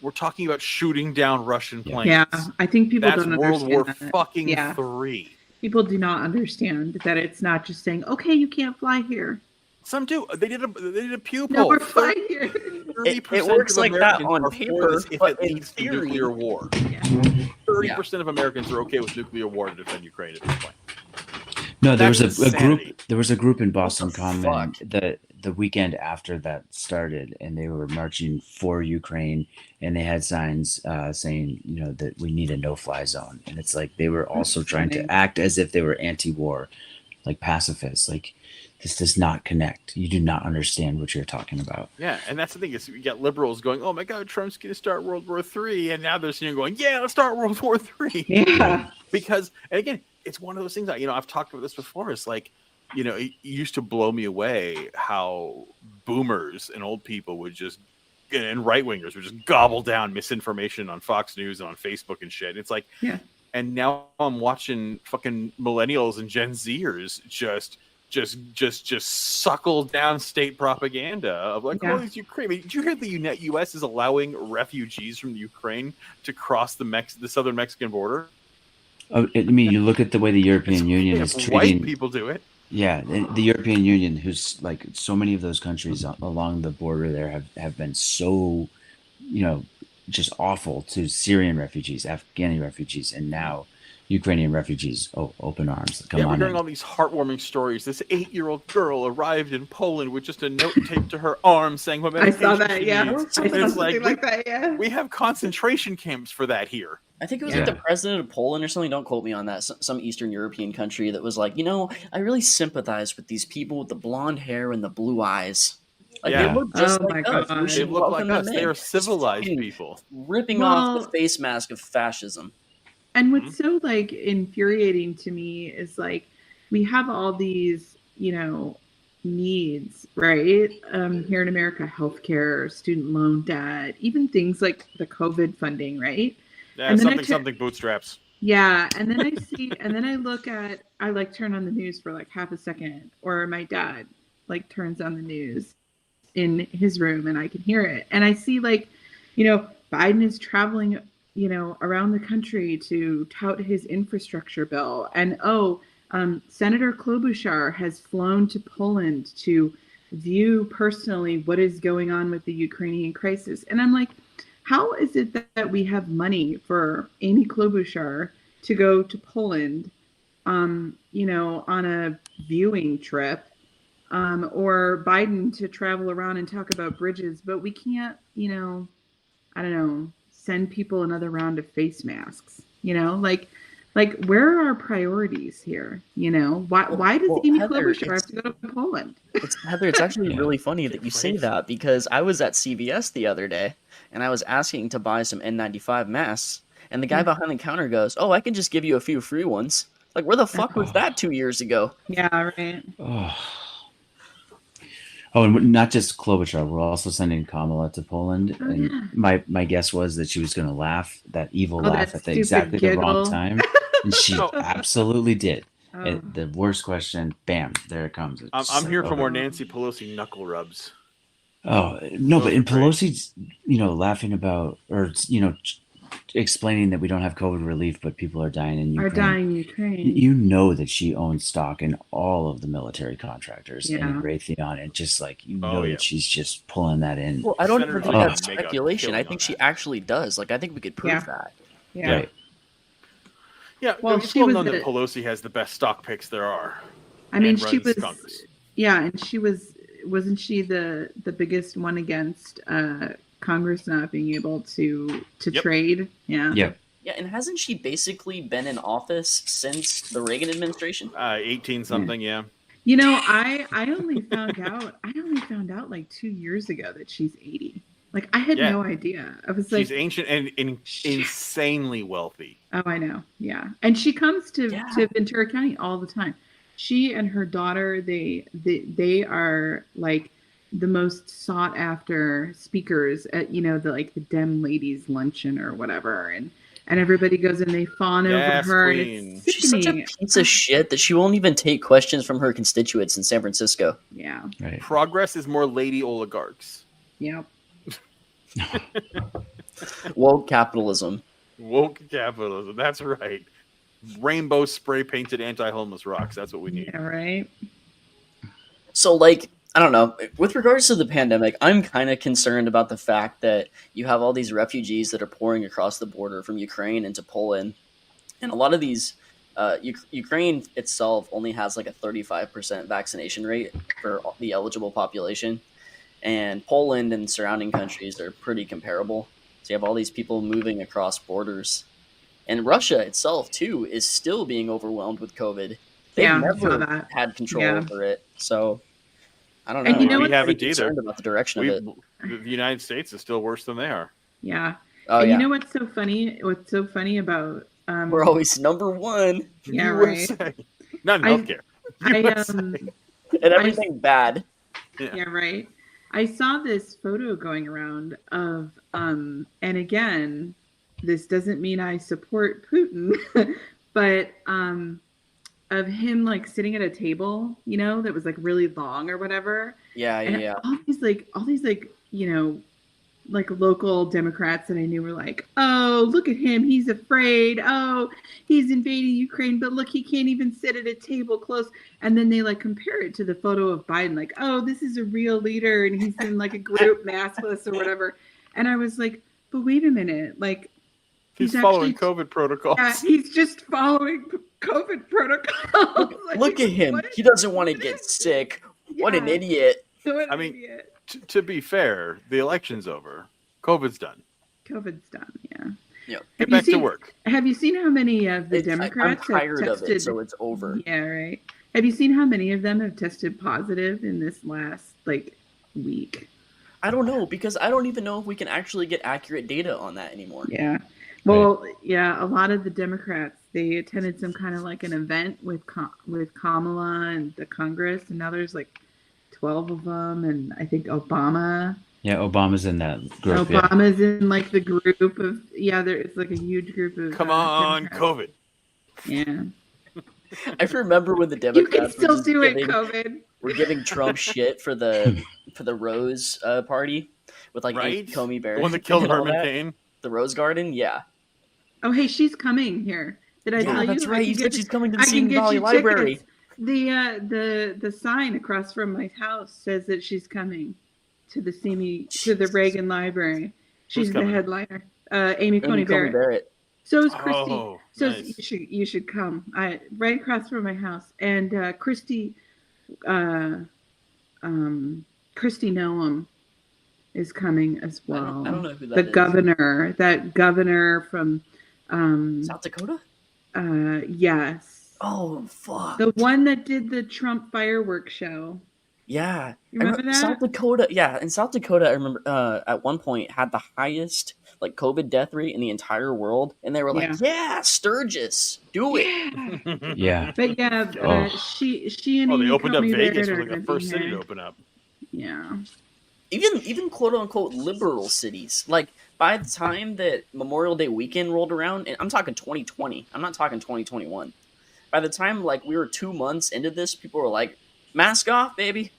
We're talking about shooting down Russian planes. Yeah, I think people That's don't World understand War that. fucking Yeah. 3. People do not understand that it's not just saying, okay, you can't fly here. Some do. They did a pew No, poll. we're flying here. 30% works of like that Americans on are paper, for this if but it in leads to theory- nuclear war. Yeah. 30% of Americans are okay with nuclear war to defend Ukraine at this point. No, there That's was a group. insanity. There was a group in Boston the Common fuck? the weekend after that started, and they were marching for Ukraine, and they had signs saying, that we need a no-fly zone, and it's like they were also trying to act as if they were anti-war, like pacifists. Like, this does not connect. You do not understand what you're talking about. Yeah, and that's the thing is you got liberals going, "Oh my God, Trump's going to start World War III," and now they're sitting going, "Yeah, let's start World War III." Yeah. Because, and again, it's one of those things that I've talked about this before. It's like, it used to blow me away how boomers and old people would just, and right wingers would just gobble down misinformation on Fox News and on Facebook and shit. It's like, Yeah. And now I'm watching fucking millennials and Gen Zers just suckle down state propaganda of like, Yeah. oh, it's Ukraine. I mean, did you hear the U.S. is allowing refugees from the Ukraine to cross the southern Mexican border? Oh, I mean, you look at the way the European Union is White treating. people do it. Yeah, the European Union, who's like so many of those countries along the border there have been so, just awful to Syrian refugees, Afghani refugees, and now Ukrainian refugees. Oh, open arms. Come We're on hearing in. all these heartwarming stories. This 8-year-old girl arrived in Poland with just a note taped to her arm saying what I medication saw that, she yeah. I needs. saw And it's something like that, yeah. we have concentration camps for that here. I think it was Yeah. like the president of Poland or something. Don't quote me on that. Some Eastern European country that was like, I really sympathize with these people with the blonde hair and the blue eyes. Like Yeah. they look just Oh my like us. God. We They should look like welcome us. them They in. are civilized Fucking people. ripping off Well- the face mask of fascism. And what's so like infuriating to me is like we have all these, needs, right? Here in America, healthcare, student loan debt, even things like the COVID funding, right? Yeah, And then something bootstraps. Yeah, and then I see, and then I turn on the news for like half a second, or my dad like turns on the news in his room and I can hear it. And I see like, Biden is traveling, around the country to tout his infrastructure bill. And Senator Klobuchar has flown to Poland to view personally what is going on with the Ukrainian crisis. And I'm like, how is it that we have money for Amy Klobuchar to go to Poland, on a viewing trip, or Biden to travel around and talk about bridges, but we can't, send people another round of face masks, like where are our priorities here? Why does Amy Heather, Klobuchar have to go to Poland? Heather, it's actually Yeah. really funny that you say that because I was at CVS the other day and I was asking to buy some N95 masks, and the guy behind the counter goes, "Oh, I can just give you a few free ones." Like, where the fuck was that 2 years ago? Yeah, right. Oh, and not just Klobuchar. We're also sending Kamala to Poland, Oh, and yeah. my guess was that she was going to laugh that evil Oh, laugh that at the stupid exactly the wrong giggle. time, and she absolutely did. Oh. The worst question, bam, there it comes. It's I'm just here like, for oh. more Nancy Pelosi knuckle rubs. Oh no, Those but are in great. Pelosi's, laughing about or explaining that we don't have COVID relief, but people are dying in Are Ukraine. dying in Ukraine. You know that she owns stock in all of the military contractors Yeah. and Raytheon, and just like Oh, yeah. that she's just pulling that in. Well, I don't Senator even think Clinton that's make a speculation. I killing think on she that. actually does. Like, I think we could prove Yeah. that. Yeah. Right. Yeah, Well, it's she well was known that the- Pelosi has the best stock picks there are. I mean, and she runs was, Congress. yeah, and she wasn't she the biggest one against Congress not being able to Yep. trade? Yeah. Yeah. Yeah, and hasn't she basically been in office since the Reagan administration? 18 something, yeah. You know, I only found out like 2 years ago that she's 80. Like I had Yeah. no idea. I was like, She's ancient and insanely wealthy. oh, I know. Yeah. And she comes to Ventura County all the time. She and her daughter, they are like the most sought after speakers at, you know, the Dem ladies luncheon or whatever. And everybody goes and they fawn Yes, over her. queen. And it's She's such a sickening. piece of shit that she won't even take questions from her constituents in San Francisco. Yeah. Right. Progress is more lady oligarchs. Yep. Woke capitalism. Woke capitalism. That's right. Rainbow spray painted anti-homeless rocks. That's what we need. Yeah, right. So, like, I don't know. With regards to the pandemic, I'm kind of concerned about the fact that you have all these refugees that are pouring across the border from Ukraine into Poland. And a lot of these, Ukraine itself only has like a 35% vaccination rate for the eligible population. And Poland and surrounding countries are pretty comparable. So you have all these people moving across borders. And Russia itself, too, is still being overwhelmed with COVID. They've Yeah, I never saw that. had control Yeah. over it. So, I don't know. And you know I'm what- We haven't pretty concerned either. about the direction of it. The United States is still worse than they are. Yeah. Oh, And yeah. you know what's so funny? What's so funny about We're always number one. Yeah, right. USA. Not in I- healthcare. And everything bad. Yeah, right. I saw this photo going around of and again, this doesn't mean I support Putin, but of him like sitting at a table, you know, that was like really long or whatever. Yeah, And yeah. all these you know, like local Democrats that I knew were like, oh, look at him, he's afraid. Oh, he's invading Ukraine, but look, he can't even sit at a table close. And then they like compare it to the photo of Biden, like, oh, this is a real leader and he's in like a group maskless or whatever. And I was like, but wait a minute, like He's he's following actually- COVID protocols. yeah, he's just following COVID protocols. Like, Look at him. what He an doesn't want to get idiot. sick. What an Yeah. idiot. What an I mean, idiot. To be fair, the election's over. COVID's done. COVID's done, yeah. Yep. Get back to seen- work. Have you seen how many of the I'm Democrats tired have of tested? it, so it's over. Yeah, right. Have you seen how many of them have tested positive in this last like week? I don't know, because I don't even know if we can actually get accurate data on that anymore. Yeah. Well, yeah, a lot of the Democrats, they attended some kind of like an event with Kamala and the Congress, and now there's like 12 of them, and I think Obama. Yeah, Obama's in that group. Yeah. Obama's in like the group of it's like a huge group of. Come on, Democrats. COVID. Yeah. I remember when the You can Democrats were still just do it, giving, COVID. were giving Trump shit for the Rose Party with like Right? Comey Barrett. The one that killed and all Herman that. Cain. The Rose Garden, yeah. Oh, hey, she's coming here. Did I tell Yeah, you? that's I right. can You get said she's coming to I the can Seton get Valley you Library. tickets. The sign across from my house says that she's coming to the Reagan Library. She's the coming? headliner. Amy Coney Amy Coney Barrett. Barrett. So is Christy. Oh, So nice. you should come. Right across from my house. And Christy Noam is coming as well. I don't know who that the is. governor. That governor from South Dakota? yes. Oh, fuck. The one that did the Trump fireworks show. Yeah. You remember that? South Dakota, yeah. In South Dakota, I remember at one point had the highest like COVID death rate in the entire world. And they were like, yeah Sturgis, do it. Yeah. Yeah. But yeah, Oh. she and Oh, they Amy opened up Coney Vegas. Barrett Was are like the gonna first be city to here. open up. Yeah. Even quote unquote liberal cities. Like by the time that Memorial Day weekend rolled around, and I'm talking 2020, I'm not talking 2021. By the time like we were 2 months into this, people were like, mask off, baby.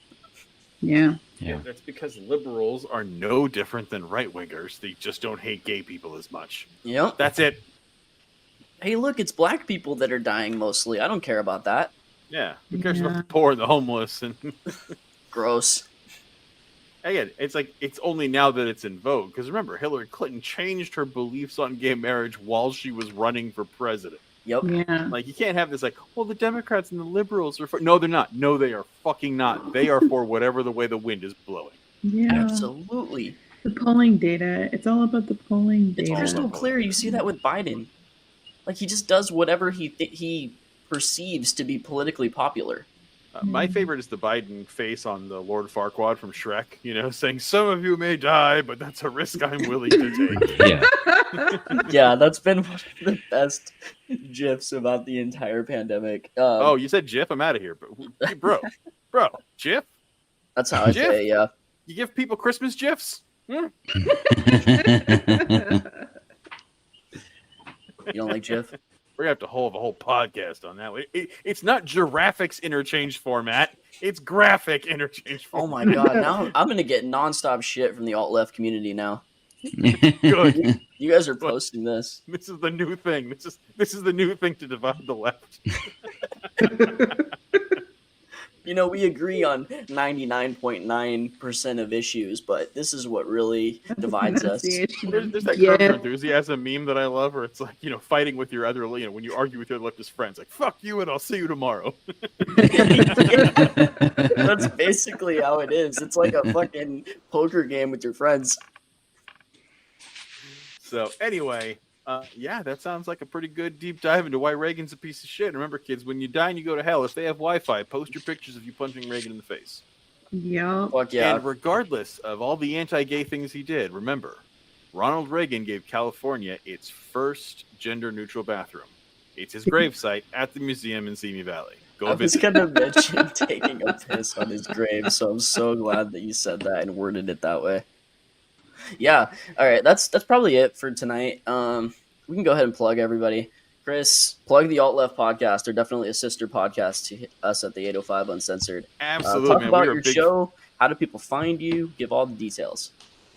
Yeah. Yeah. That's because liberals are no different than right wingers. They just don't hate gay people as much. Yep. That's it. Hey, look, it's black people that are dying mostly. I don't care about that. Yeah. Who cares about Yeah. the poor and the homeless? And Gross. again, it's like it's only now that it's in vogue. Because remember, Hillary Clinton changed her beliefs on gay marriage while she was running for president. Yep. Yeah. Like you can't have this like, well, the Democrats and the liberals are for. No, they're not. No, they are fucking not. They are for whatever the way the wind is blowing. Yeah. Absolutely. The polling data. It's all about the polling It's data. crystal clear. You see that with Biden. Like he just does whatever he perceives to be politically popular. My favorite is the Biden face on the Lord Farquaad from Shrek, saying, "Some of you may die, but that's a risk I'm willing to take." Yeah. Yeah, that's been one of the best GIFs about the entire pandemic. Oh, you said GIF? I'm out of here. Bro, GIF? That's how I GIF? say, yeah. You give people Christmas GIFs? You don't like GIF? We're going to have to hold a whole podcast on that. It's not Giraffics interchange format. It's graphic interchange Oh format. my god, now I'm going to get nonstop shit from the alt-left community now. Good. You guys are posting this. This is the new thing. This is the new thing to divide the left. We agree on 99.9% of issues, but this is what really divides us. There's that Curb Your Enthusiasm meme that I love, where it's like, fighting with your other, when you argue with your leftist friends, like, fuck you and I'll see you tomorrow. That's basically how it is. It's like a fucking poker game with your friends. So anyway, that sounds like a pretty good deep dive into why Reagan's a piece of shit. Remember, kids, when you die and you go to hell, if they have Wi-Fi, post your pictures of you punching Reagan in the face. Yeah. Fuck yeah. And regardless of all the anti-gay things he did, remember, Ronald Reagan gave California its first gender-neutral bathroom. It's his gravesite at the museum in Simi Valley. I was going to mention taking a piss on his grave, so I'm so glad that you said that and worded it that way. Yeah. All right. That's probably it for tonight. We can go ahead and plug everybody. Chris, plug the Alt Left podcast. They're definitely a sister podcast to us at the 805 Uncensored. Absolutely, talk man. about your show. How do people find you? Give all the details.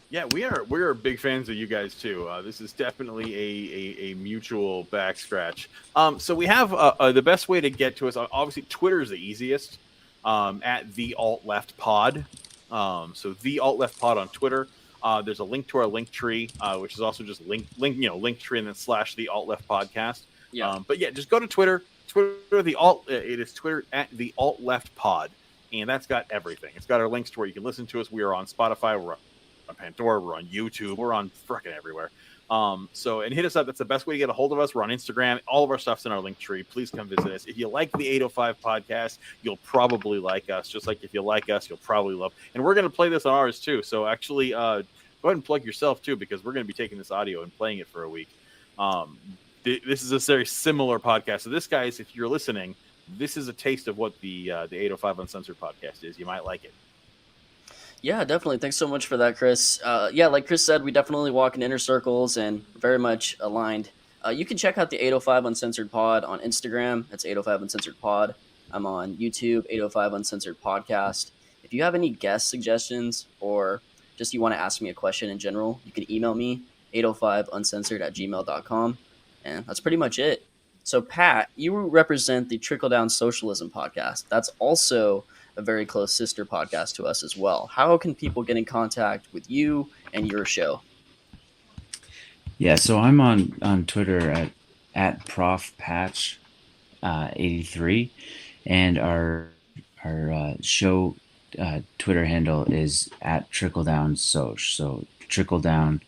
Yeah, we are big fans of you guys too. This is definitely a mutual back scratch. So we have the best way to get to us. Obviously, Twitter is the easiest. At the Alt Left Pod. So the Alt Left Pod on Twitter. There's a link to our link tree, which is also just link tree and then / the Alt Left Podcast. Yeah. But yeah, just go to Twitter. It is Twitter at the Alt Left Pod, and that's got everything. It's got our links to where you can listen to us. We are on Spotify. We're on Panther. We're on YouTube. We're on frickin' everywhere. And hit us up. That's the best way to get a hold of us. We're on Instagram. All of our stuff's in our link tree. Please come visit us. If you like the 805 podcast, you'll probably like us. Just like if you like us, you'll probably love. And we're going to play this on ours too. So actually, go ahead and plug yourself too, because we're going to be taking this audio and playing it for a week. This is a very similar podcast. So this, guys, if you're listening, this is a taste of what the 805 Uncensored podcast is. You might like it. Yeah, definitely. Thanks so much for that, Chris. Like Chris said, we definitely walk in inner circles and very much aligned. You can check out the 805 Uncensored Pod on Instagram. That's 805 Uncensored Pod. I'm on YouTube, 805 Uncensored Podcast. If you have any guest suggestions or just you want to ask me a question in general, you can email me, 805uncensored@gmail.com. And that's pretty much it. So, Pat, you represent the Trickle Down Socialism Podcast. That's also a very close sister podcast to us as well. How can people get in contact with you and your show? Yeah, so I'm on Twitter at ProfPatch83, and our show Twitter handle is at Trickle Down Soc. So Trickle Down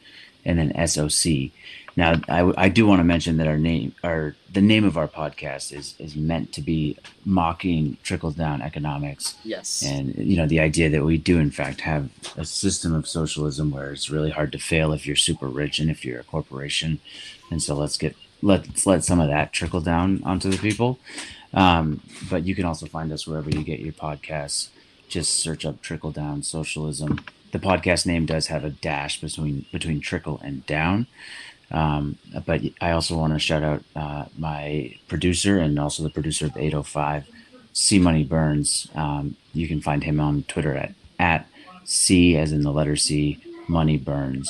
and then SOC. Now, I do want to mention that the name of our podcast is meant to be mocking trickle down economics. Yes. And the idea that we do in fact have a system of socialism where it's really hard to fail if you're super rich and if you're a corporation. And so let's let some of that trickle down onto the people. But you can also find us wherever you get your podcasts. Just search up Trickle Down Socialism. The podcast name does have a dash between trickle and down. But I also want to shout out my producer and also the producer of 805, C Money Burns. You can find him on Twitter at C as in the letter C, Money Burns.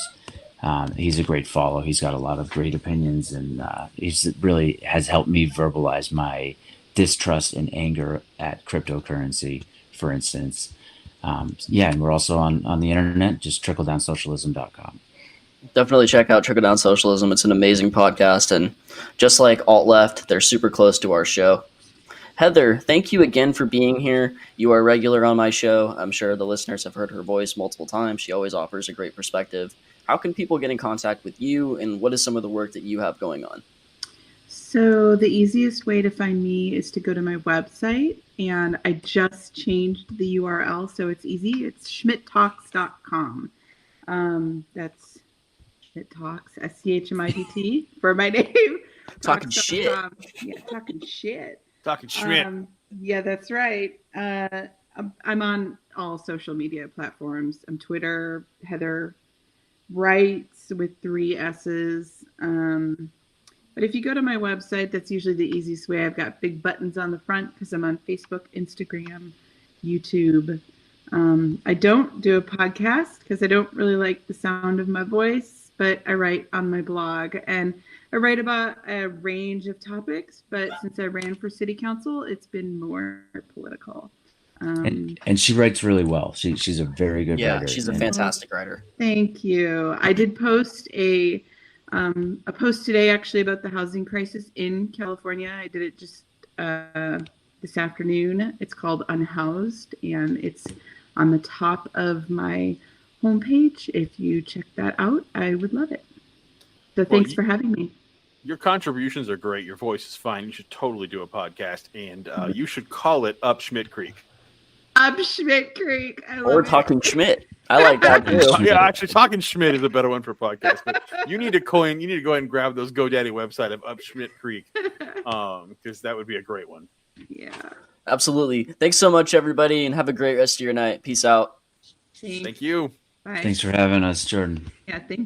He's a great follow. He's got a lot of great opinions, and he's really has helped me verbalize my distrust and anger at cryptocurrency, for instance. And we're also on the internet, just trickledownsocialism.com. Definitely check out Trickle Down Socialism. It's an amazing podcast, and just like Alt Left, they're super close to our show. Heather, thank you again for being here. You are a regular on my show. I'm sure the listeners have heard her voice multiple times. She always offers a great perspective. How can people get in contact with you, and what is some of the work that you have going on? So the easiest way to find me is to go to my website, and I just changed the URL, so it's easy. It's schmidtalks.com. That's Schmidt Talks, SCHMIDT for my name. Talking shit. Yeah, talking shit. Talking Schmidt. Yeah, that's right. I'm on all social media platforms. I'm Twitter, Heather Writes with 3 S's. But if you go to my website, that's usually the easiest way. I've got big buttons on the front because I'm on Facebook, Instagram, YouTube. I don't do a podcast because I don't really like the sound of my voice, but I write on my blog. And I write about a range of topics, but since I ran for city council, it's been more political. And she writes really well. She's a very good writer. Yeah, she's a fantastic writer. Thank you. I did post a post today actually about the housing crisis in California. I did it just this afternoon. It's called Unhoused, and it's on the top of my homepage. If you check that out, I would love it. So thanks for having me. Your contributions are great. Your voice is fine. You should totally do a podcast, and you should call it Up Schmidt Creek. Up Schmidt Creek. Or Talking Schmidt. I like that too. Yeah, actually, Talking Schmidt is a better one for podcast. But you need to go ahead and grab those GoDaddy website of Up Schmidt Creek, because that would be a great one. Yeah. Absolutely. Thanks so much, everybody, and have a great rest of your night. Peace out. Thank you. Bye. Thanks for having us, Jordan. Yeah, thank